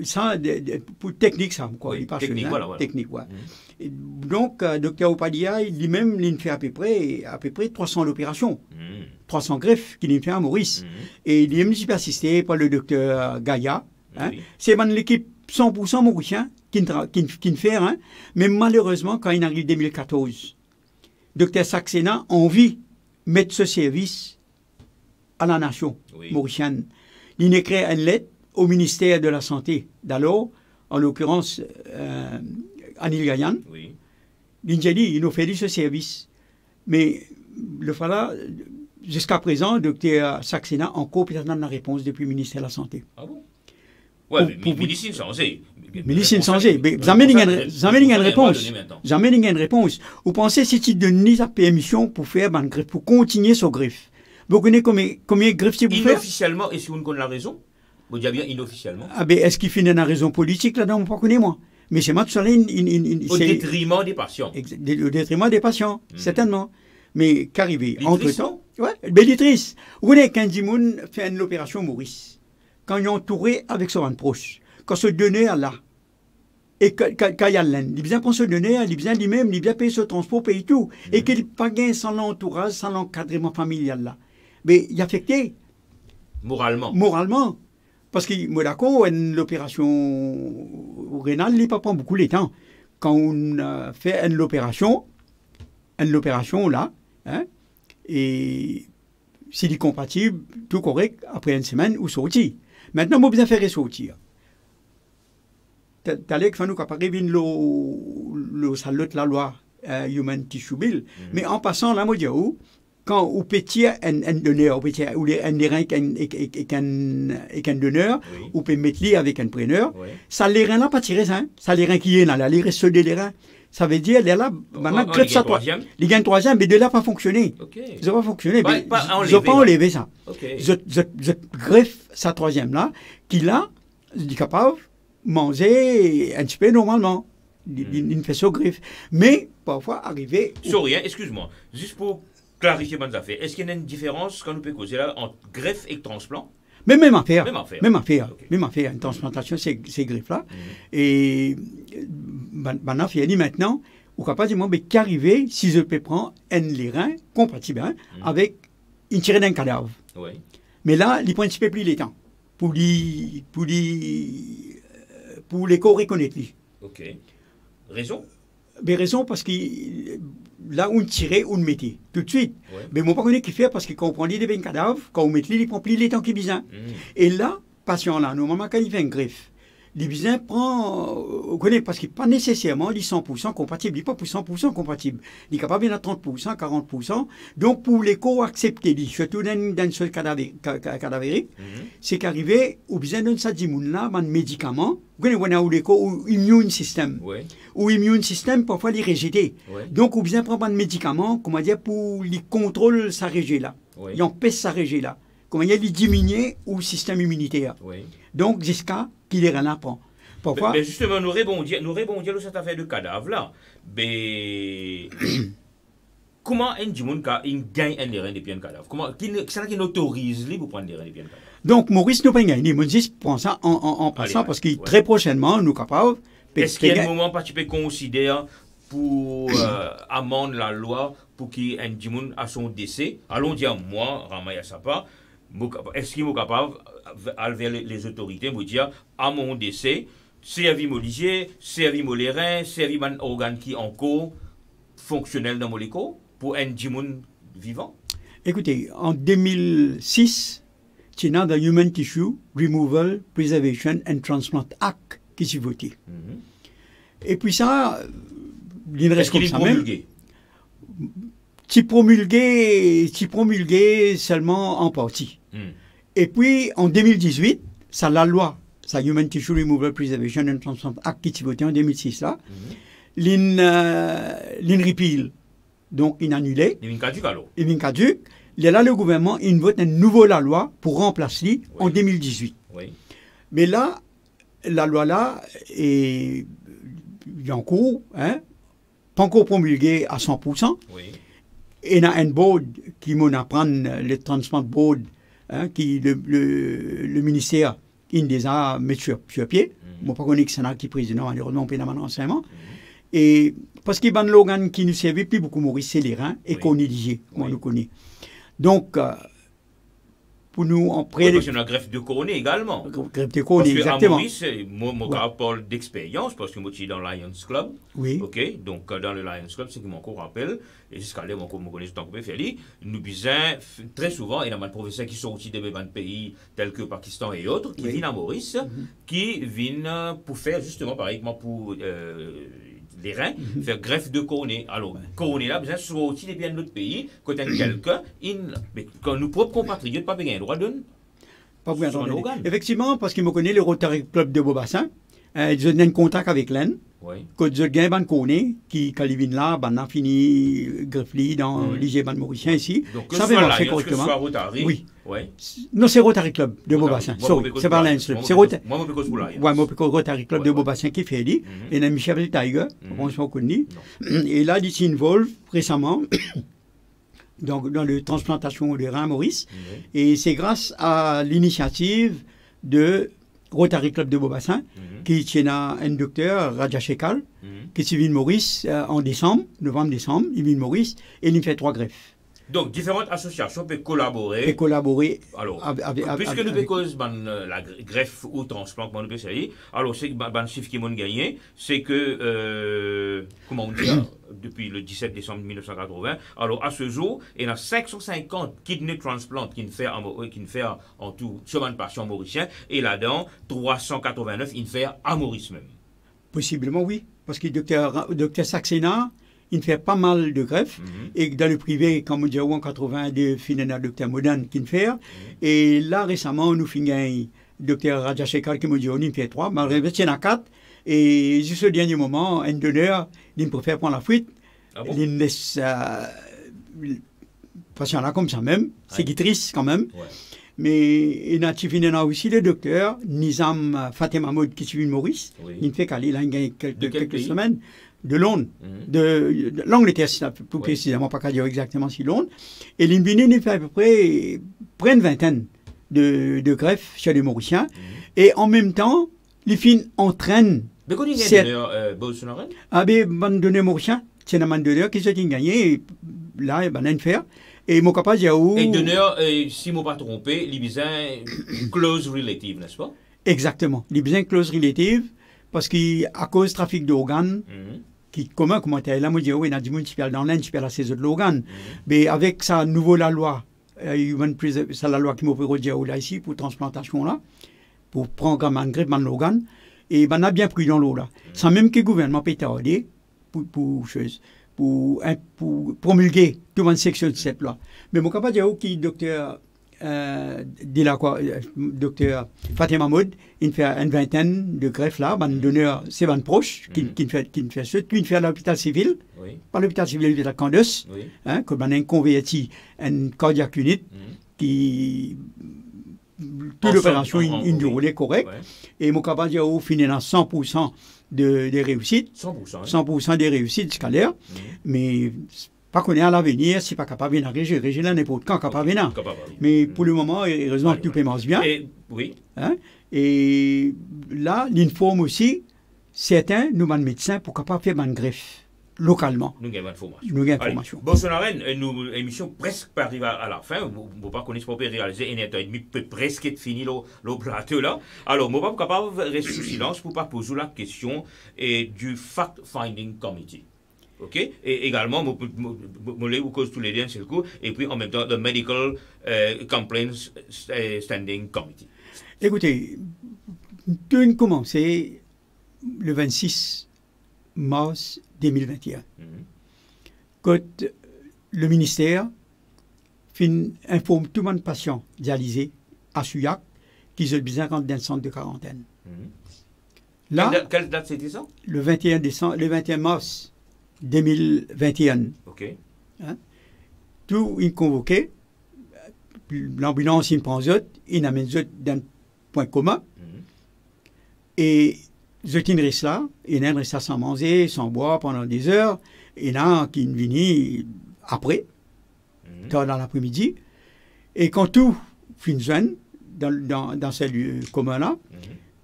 Ça, pour technique, ça, quoi. Oui, technique, voilà. Technique, ouais. Donc, docteur Upadhyay, lui-même, il fait à peu près 300 opérations. 300 greffes qu'il fait à Maurice. Et il est même assisté par le docteur Gaïa. Hein. Oui. C'est l'équipe 100% mauricien qui fait, hein. Mais malheureusement, quand il arrive en 2014, docteur Saxena a envie de mettre ce service à la nation mauricienne. Il écrit une lettre au ministère de la Santé d'alors, en l'occurrence Anil Gayan. Oui. Il a dit, il nous fait ce service. Mais le fallait, jusqu'à présent, le docteur Saxena a encore peut-être la réponse depuis le ministère de la Santé. Ah bon? Oui, mais médecine changée. Médecine changée. Jamais une réponse. Jamais une réponse. Vous pensez si tu donnes la permission pour faire une greffe, pour continuer ce greffe? Vous connaissez combien de greffes c'est pour faire? Inofficiellement, est-ce que vous connaissez la raison? Vous dites bien inofficiellement. Ah ben, est-ce qu'il finit une raison politique là-dedans? On ne connaît pas moi. Mais c'est moi tout seul. Au détriment des patients. Au détriment des patients, certainement. Mais qu'arriver entre-temps? Ouais, bellitrice. Vous connaissez quand Dimoun fait l'opération Maurice, quand ils ont entouré avec son proche, quand se donnait à là, et quand il y a l'Inde, il vient pour se donner, il vient lui-même, il vient payer ce transport, payer tout, et qu'il n'a pas gagné sans l'entourage, sans l'encadrement familial là. Mais il est affecté. Moralement. Moralement. Parce que, moi d'accord, l'opération rénale, il ne prend pas beaucoup de temps. Quand on fait l'opération, l'opération là, hein, et s'il est compatible, tout correct, après une semaine, ou sorti. Maintenant, moi, besoin de faire sortir. T'allais que nous capable le salut la loi Human Tissue Bill, mais en passant là, moi, je dis où, quand on pétit un donneur, ou un terrain avec un donneur, ou peut mettre lui avec un preneur, ça les reins là pas tirer ça, ça les reins qui est là, les restes des reins. Ça veut dire, là, maintenant, les gains troisième, mais de là, pas fonctionné. Ils n'ont pas fonctionné. Ils n'ont pas enlevé ça. Je greffe sa troisième là, qui là, je suis capable de manger un petit peu normalement. Il fait ça greffe. Mais, parfois, arriver. Sorry, excuse-moi. Juste pour clarifier mes affaires, est-ce qu'il y a une différence quand nous peut causer là entre greffe et transplant? Mais même affaire. Même affaire. Okay. Même affaire. Une transplantation, c'est greffe-là. Et maintenant, maintenant, on est capable de dire, mais qu'arriver si je peux prendre un rein compatible avec une tirée d'un cadavre. Mais là, il prend un petit peu plus de temps pour les corps reconnaître. Ok. Raison? Mais raison parce que là, on tirait, on mettait tout de suite. Mais moi, pas connaître qui fait parce que quand on prend des cadavres, quand on met il prend plus les temps qu'il besoin. Et là, patient là, normalement, quand il fait un greffe, les besoins prend, on connaît parce qu'il n'est pas nécessairement les 100% compatible, il n'est pas pour 100% compatible. Il est capable d'être à 30%, 40%. Donc, pour les co-accepter, surtout dans un seul cadavérique, c'est qu'arriver au besoin d'un sadimoun là, un médicament, vous connaissez, on a les immune system. Ou immune system, parfois, les rejeter. Donc, au besoin de prendre un médicament, comment dire, pour les contrôler sa régie là. Il empêche sa régie là. Comment dire, il diminue au système immunitaire. Donc, jusqu'à qu'il est rien prend. Parfois. Mais justement, nous rebondissons sur cette affaire de cadavre là. Mais comment un monde gagne un rein de pieds de cadavre? Comment c'est qui autorise lui pour prendre des reins de pieds de cadavre? Donc, Maurice nous pas gagné. Maurice prend ça en passant parce que très prochainement, nous capables. Est-ce qu'il y a un moment particulier considère pour amende la loi pour qu'un monde à son décès, allons dire moi, Ramaya Sapa, est-ce qu'il est capable vers les autorités me dire à mon décès, c'est à vie moligier, c'est à vie molérin, c'est à vie un organe qui est encore fonctionnel dans mon écho pour un monde vivant? Écoutez, en 2006, il y a le Human Tissue Removal, Preservation and Transplant Act qui s'est voté. Et puis ça, il reste comme ça même. Tu promulgué seulement en partie. Et puis, en 2018, ça la loi, ça Human Tissue Removal Preservation and Transplant Act qui s'est voté en 2006 là, l'in repeal, donc il annulé. Il caduque alors. Il caduque. Là, le gouvernement, il vote une nouvelle loi pour remplacer en 2018. Mais là, la loi là est en cours, hein, pas encore promulguée à 100%. Et il y a un board qui m'a appris, le Transplant Board, hein, qui le ministère, il les a mis sur pied. Moi, pas connais que c'est là qui est président, malheureusement, on peut demander enseignement. Et parce qu'il y a un organe qui nous servait plus beaucoup, Maurice, c'est les reins, et qu'on est lié, comme on le connaît. Donc, pour nous, en près. Parce qu'il y a une greffe de couronne également. Greffe de couronne, exactement. Maurice, moi, parle d'expérience, parce que moi, je suis dans le Lions Club. Ok, donc dans le Lions Club, c'est qui m'encore rappelle, et jusqu'à là, je connais tant que faire, nous disons très souvent, il y a des professeurs qui sont aussi des pays tels que Pakistan et autres, qui viennent à Maurice, qui viennent pour faire justement, par exemple, pour les reins, faire greffe de couronne. Alors, couronne là, besoin soit aussi des biens de notre pays, quand quelqu'un, quand nos propres compatriotes, pas bien le droit de pas bien effectivement, parce qu'il me connaît le Rotary Club de Beaubassin, ils ont un contact avec l'EN. Quand ils ont un connaît qui, quand ils viennent là, ils ont fini greffe dans l'IG mauricien ici. Donc, ça va marcher correctement. Oui. Non, c'est Rotary Club de Beaubassin. C'est pas l'EN. C'est Rotary Club de Beaubassin qui fait dit. Et il y a Michel Tiger, on se connaît. Et là, il s'involve récemment. Donc, dans la transplantation des reins Maurice. Et c'est grâce à l'initiative de Rotary Club de Beaubassin, qui tient un docteur, Raja Shekal, qui est venu Maurice en novembre-décembre, il vient Maurice, et il fait 3 greffes. Donc, différentes associations peuvent collaborer. Et collaborer. Alors, puisque nous cause la greffe ou transplant, nous alors, c'est que chiffre qui m'ont gagné, c'est que, comment on dit, depuis le 17 décembre 1980, alors à ce jour, il y a 550 kidney transplants qui ne fait en tout seulement de patients mauriciens, et là-dedans, 389 il fait à Maurice même. Possiblement, oui. Parce que le docteur Saxena, il fait pas mal de greffes. Et dans le privé, comme on dit en 82, il y a le docteur Modane qui fait. Et là, récemment, nous finissons le docteur Rajashekar qui m'a dit on fait 3. Mais il y en a 4. Et juste au dernier moment, un donneur, il préfère prendre la fuite. Ah bon? Il laisse patient là comme ça même. C'est qui triste quand même. Ouais. Mais il y a aussi le docteur Nizam Fatima Maud qui suit Maurice. Oui. Il fait qu'il a gagné quelques semaines de Londres, de l'Angleterre, plus précisément, pas qu'à dire exactement si Londres. Et il fait à peu près une vingtaine de greffes chez les Mauriciens. Et en même temps, les filles entraînent. Mais quand il y a un donneur Bolsonaro? Ah, ben, un donneur mauricien, c'est un donneur qui s'est gagné. Là, il va en faire. Et mon capable Et donneur, si je ne me pas trompé, il y a close relative, n'est-ce pas? Exactement. Il y a close relative parce qu'à cause du trafic d'organes, qui comment tu es là, moi je dis oui, il y a des gens qui parlent dans l'Inde, qui parlent à ces autres organes. Mais avec ça, nouveau la loi, c'est la loi qui m'a fait dire là ici pour transplantation là, pour prendre un greffe de l'organe, et ben on a bien pris dans l'eau là. Sans même que le gouvernement peut t'aider pour promulguer toute une section de cette loi. Mais mon capable de dire que docteur Fatima Maud, il fait une vingtaine de greffes là, un donneur, c'est un proche qui fait ça, puis il fait à l'hôpital civil, pas l'hôpital civil de la Candace, comme un converti, un cardiac unit, qui toute l'opération est déroulée correcte, et mon capable de dire au final 100% des réussites, 100% des réussites scalaires, mais pas qu'on est à l'avenir, c'est pas capable de venir réger là n'importe quand capable de venir. Mais pour le moment, heureusement que tout commence bien. Oui. Et là, l'informe aussi, certains, nous, les médecins, pour capable faire une greffe localement. Nous avons l'information. Nous avons l'information. Bolsonaro, nous émission presque pas arrivée à la fin. Vous ne pas connaître pas réaliser, et il peut presque fini le plateau là. Alors, je ne suis pas capable de rester sous silence pour ne pas poser la question du Fact-Finding Committee. OK? Et également, je cause tous les liens sur le coup, et puis en même temps, le Medical Complaints Standing Committee. Écoutez, tout a commencé le 26 mars 2021. Quand le ministère informe tout le monde patient dialysé à Souillac qu'ils ont besoin d'un centre de quarantaine. Là, quelle date c'était ça? Le 21 mars 2021. OK. Tout est convoqué. L'ambulance, il prend zot, il amène zot d'un point commun. Et zotin reste là, il reste là sans manger, sans boire pendant des heures. Il y en a qui viennent après, tard dans l'après-midi. Et quand tout finit dans ce lieu commun-là,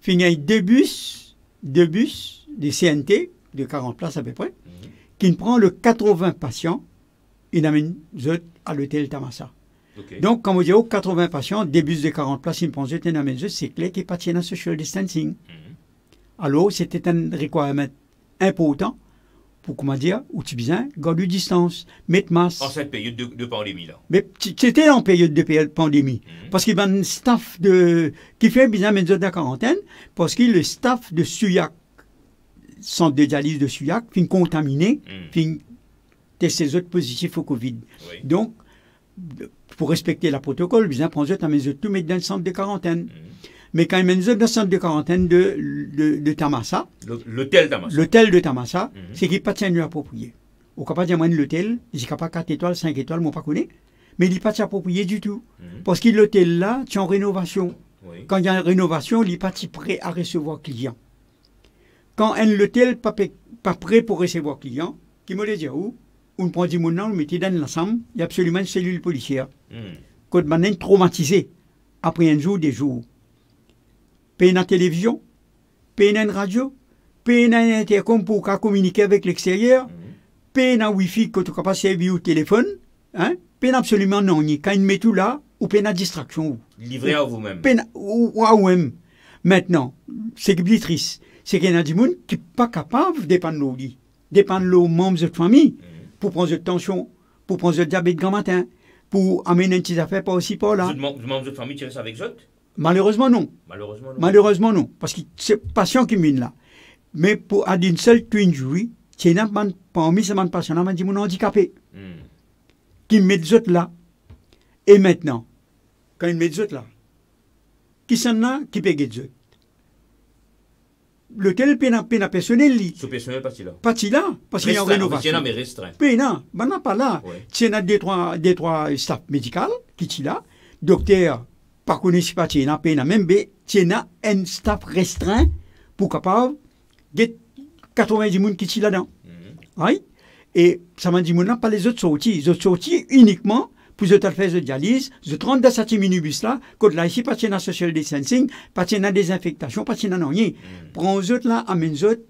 il y a deux bus, des CNT, de 40 places à peu près, qui prend le 80 patients, il amène à l'hôtel Tamassa. Okay. Donc, quand on dit 80 patients, des bus de 40 places, il prend il amène c'est clair qu'il n'y a pas de social distancing. Alors, c'était un requirement important pour, comment dire, où tu besoin, garder distance, mettre masque. En cette période de pandémie, là. Mais c'était en période de pandémie. Parce qu'il y a un staff qui fait besoin de la quarantaine, parce que le staff de Souillac, centre de dialyse de Souillac, fin contaminé, fin testé autres positifs au Covid. Oui. Donc, pour respecter le protocole, bien prendre tout mettre dans le centre de quarantaine. Mais quand ils mettent dans le centre de quarantaine de Tamassa, l'hôtel de Tamassa, c'est qu'il n'y a pas de lieu approprié. Au cas pas dire l'hôtel, il n'y a pas 4 étoiles, 5 étoiles, moi pas connais, mais il n'y a pas de approprié du tout. Parce que l'hôtel là, tu es en rénovation. Oui. Quand il y a une rénovation, il n'est pas prêt à recevoir clients. Quand l'hôtel n'est pas prêt pour recevoir clients, qui me le dit où? On prend du monde, on met dans l'ensemble, il y a absolument une cellule policière. Quand on est traumatisé, après un jour, des jours, paye dans la télévision, paye dans la radio, paye dans l'intercom pour communiquer avec l'extérieur, paye dans le Wi-Fi quand tu peux pas servir au téléphone, peine absolument non. Quand il met tout là, ou peine à distraction. Livré à vous-même. Ou à vous-même. Maintenant, c'est qui est triste. C'est qu'il y a des gens qui ne sont pas capables de dépendre de l'eau. Dépendre de l'eau membres de la famille. Pour prendre de tension, pour prendre de diabète grand matin, pour amener une petite affaire par aussi par là. Vous membres de famille tirez ça avec eux? Malheureusement non. Malheureusement non. Parce que c'est patient qui mine là. Mais pour à d'une seule twin jury, c'est une parmi ces patients là, dit mon handicapé. Qui met des autres là. Et maintenant, quand il met des autres là, qui s'en a, qui paye des autres? Lequel peine à personnel li? Ce personnel parti là. Parti là, parce qu'il y a une rénovation. Mais restreint. Peine, ben pas là. Tu as des trois staff médical qui sont là. Docteur, par connaissance pas, tu as peine même, mais tu as un staff restreint pour capable de 90 personnes qui sont là-dedans. Oui. Et ça m'a dit, mon pas les autres sorties. Les autres sorties uniquement pour les faire de dialyse, les 30 cette minibus là, quand là ici, pas de social distancing, pas de désinfectation, pas de rien. Prends les autres là, amène les autres,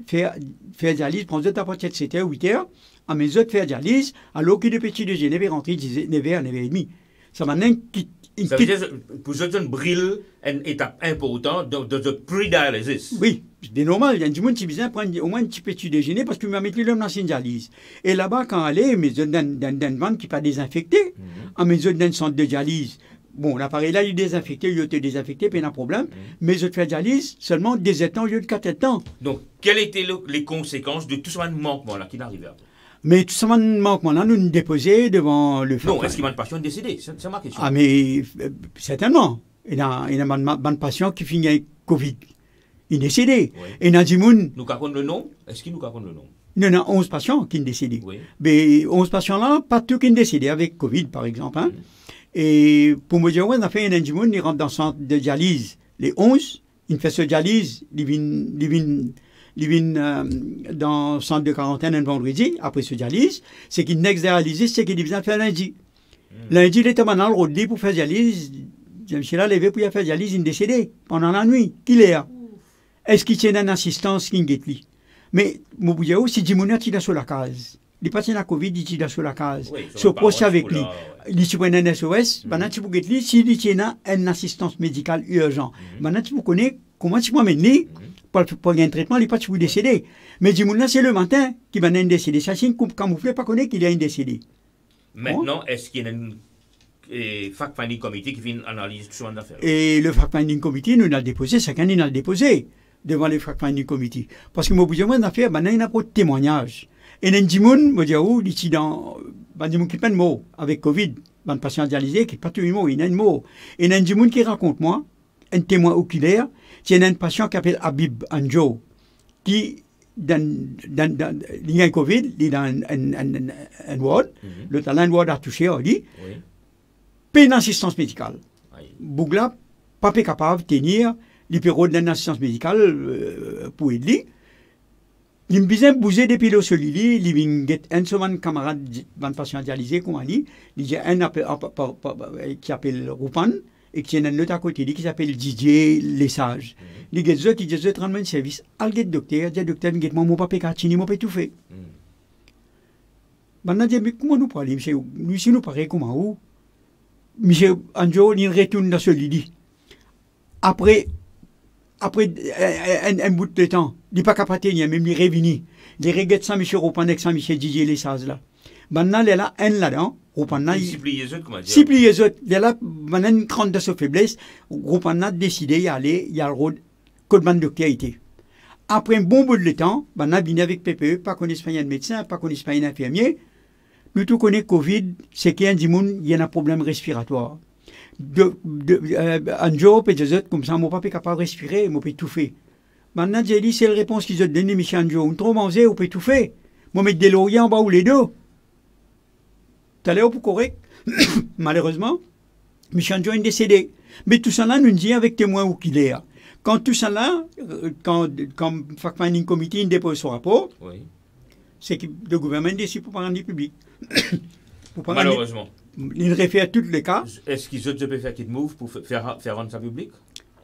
faire dialyse, prends les autres à partir de 7h, 8h, amène les autres faire dialyse, alors que le petit déjeuner va rentrer 9h, 9h30. Ça m'a dit, ça veut dire, pour eux, on brille une étape importante de pre-dialysis. Oui, c'est normal. Il y a des gens qui besoin prendre au moins un petit petit déjeuner parce qu'ils m'ont mis l'homme dans une dialyse. Et là-bas, quand on allait, mais dans une vente qui n'est pas désinfectée, en maison d'un centre de dialyse, bon, l'appareil là, il est désinfecté, il est désinfecté, pas de problème, mais je fais dialyse seulement des étangs au lieu de 4 étangs. Donc, quelles étaient les conséquences de tout ce manquement-là qui n'arrivait pas? Mais tout ce manquement-là, nous nous déposons devant le Non, est-ce qu'il y a un patient décédé? C'est ma question. Ah, mais certainement. Il y a un patient qui finit avec Covid. Il est décédé. Oui. Et il y a des gens... Nous connaissons le nom? Est-ce qu'il nous connaît le nom? Il y en a 11 patients qui sont décédés. Oui. Mais 11 patients-là, pas tous qui sont décédés avec Covid, par exemple. Hein. Et pour me dire, on a fait un gens qui rentrent dans le centre de dialyse. Les 11, ils font ce dialyse, ils viennent dans le centre de quarantaine un vendredi, après ce dialyse. C'est qu'ils n'exercent dialyse, c'est qu'ils viennent faire lundi. Lundi, il était maintenant le rodé pour faire dialyse. Je me suis là levé pour faire dialyse, il est décédé pendant la nuit. Qu'il est là? Est-ce qu'il tient une assistance qui est là? Mais, mon bouillard, si Dimounat, il est sur la case. Il passe la Covid, il est sur la case. Se proche avec lui. Il est un SOS. Maintenant, tu peux get lui, s'il tient une assistance médicale urgente. Maintenant, tu peux connaître comment tu peux amener pour un traitement, il n'est pas tu peux décéder. Mais Dimounat, c'est le matin qui va un décédé. Ça, c'est camouflé, pas connaître qu'il y a un décédé. Maintenant, est-ce qu'il y a une fact-finding committee qui vient analyser tout ce affaire? Et le fact-finding committee, nous l'a déposé, chaque année, nous l'a déposé devant le fact-finding committee. Parce que moi, vous avez affaire, maintenant, il n'y a pas de témoignage. Et il y a des gens, moi, je dis, oh, ici, dans, des gens qui prennent mot avec Covid, des patients dialysés, qui ne pas tous les mots, il y a un mot. Et il y a des gens qui racontent, moi, un témoin oculaire, il y a un patient qui s'appelle Habib Anjo, qui, il y a un Covid, il est dans un ward, le talent ward a touché, on dit, paye d'assistance médicale. Bougla, pas capable de tenir l'hypérode d'une assistance médicale pour aider. Il me besoin de bouger depuis le sol, il vient un seul camarade d'un patient dialysé, comme on dit, il y a un qui s'appelle Roupan, et qui est un autre à côté, qui s'appelle Didier Lesage. Les gars, qui disent rendement de service, al get docteur, dit docteur, il moi, mon papa catchini, mon papa tout fait. Maintenant, mais comment nous parlons, monsieur, nous, si nous parlons comment, où? Monsieur Anjo, il retourne dans ce lit. Après un bout de temps, il n'est pas capable de tenir, même il est revenu. Il regrette ça, monsieur Roupanek, ça, monsieur Didier Lesage, là. Maintenant, il y a un là-dedans. Il s'y plie les autres, comment dire? S'y plie les autres. Il y a là, maintenant, une grande de sa faiblesse. Roupanek a décidé d'y aller, il y a le rôle que le docteur a été. Après un bon bout de temps, maintenant, il vient avec PPE, pas qu'on est un médecin, pas qu'on est un infirmier. Nous tout connaissons Covid, c'est qu'il y a il y a un problème respiratoire. Anjo, et des autres, comme ça, mon papa est capable de respirer, mon papa étouffer. Maintenant, j'ai dit, c'est la réponse qu'ils ont donnée, M. Anjo. On trop mangé, on peut étouffer. Moi, mettre des lauriers en bas ou les deux. T'as l'air pour correct. Malheureusement, M. Anjo est décédé. Mais tout ça là, nous dit avec témoin où qu'il est. Quand tout ça là, quand Fact-Finding Committee dépose son rapport, c'est que le gouvernement décide pour pas rendre public. Malheureusement. Il réfère tous les cas. Est-ce qu'ils ont fait qu'il move pour faire rendre ça public?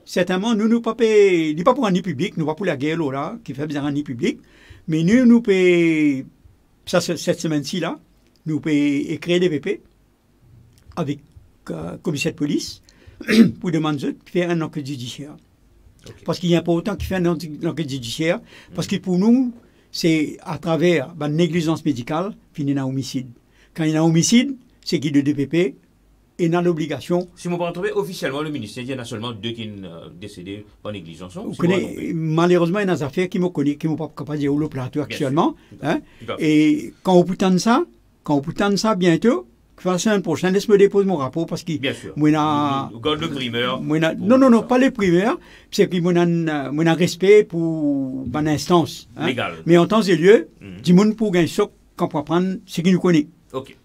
Certainement, nous pas pas pour rendre public, nous pas pour la guerre là, qui fait bien rendre public, mais nous payons, ça cette semaine-ci là, nous payons écrire des PP, avec le commissaire de police pour demander de faire une enquête judiciaire. Okay. Parce qu'il y a pas autant qui fait une enquête judiciaire, parce que pour nous, c'est à travers la négligence médicale qu'il y a un homicide. Quand il y a un homicide, c'est qu'il y a deux DPP et dans l'obligation. Si je ne me trompe pas, officiellement, le ministère, il y en a seulement 2 qui sont décédés par négligence. Malheureusement, il y a des affaires qui me connaissent, qui ne sont pas capables de dire le plateau actuellement. Hein? Et quand on peut ça, bientôt, la semaine prochaine, laisse-moi déposer mon rapport parce que. Bien sûr. Garde le primeur. Non, pas le primeur. C'est que moi, un respect pour l'instance. Hein? Légal. Mais en temps et lieu, du monde pour gagner ça, qu'on peut prendre ce qu'il nous connaît. OK.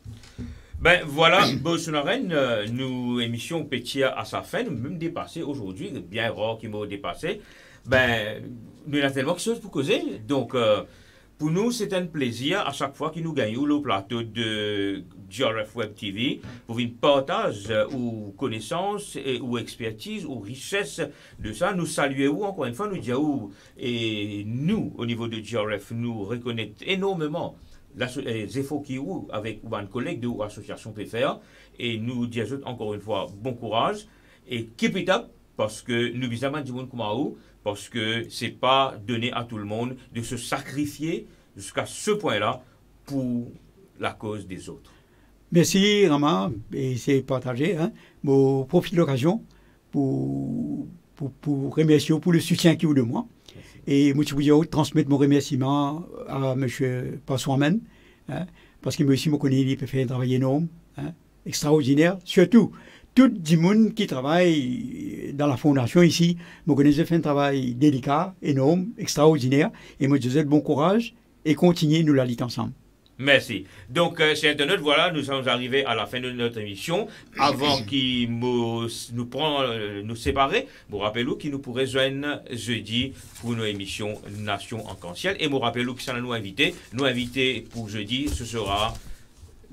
Ben voilà, Bolsonaren, nous émission Petit à sa fin, nous même dépassé aujourd'hui, bien rare qui m'ont dépassé. Ben, nous avons tellement de choses pour causer. Donc, pour nous, c'est un plaisir à chaque fois que nous gagnons le plateau de GRF Web TV pour une partage ou connaissances ou expertise ou richesse de ça. Nous saluons encore une fois, nous disons, et nous, au niveau de GRF, nous reconnaissons énormément les efforts qui ont avec un collègue de l'association PFR et nous disons encore une fois bon courage et keep it up parce que nous visons du monde comme vous parce que c'est pas donné à tout le monde de se sacrifier jusqu'à ce point-là pour la cause des autres. Merci Rama et c'est partagé. Hein. Je profite de l'occasion pour remercier pour le soutien qu'il y a de moi. Et moi, je voulais transmettre mon remerciement à M. Passoirman, hein, parce qu'il m'a aussi connaît, il peut faire un travail énorme, hein, extraordinaire. Surtout, tout le monde qui travaille dans la fondation ici, me connaît, fait un travail délicat, énorme, extraordinaire. Et moi, je vous souhaite bon courage et continuez, nous la lutte ensemble. Merci. Donc, chers internautes, voilà, nous sommes arrivés à la fin de notre émission. Avant qu'il nous séparer, vous rappelez-vous qu'il nous pourrait joindre jeudi pour nos émissions Nation en Arc-en-Ciel. Et vous rappelez-vous que ça nous invité. Nous invité pour jeudi, ce sera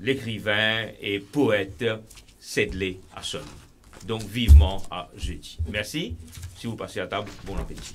l'écrivain et poète Sedley Hasson. Donc, vivement à jeudi. Merci. Si vous passez à table, bon appétit.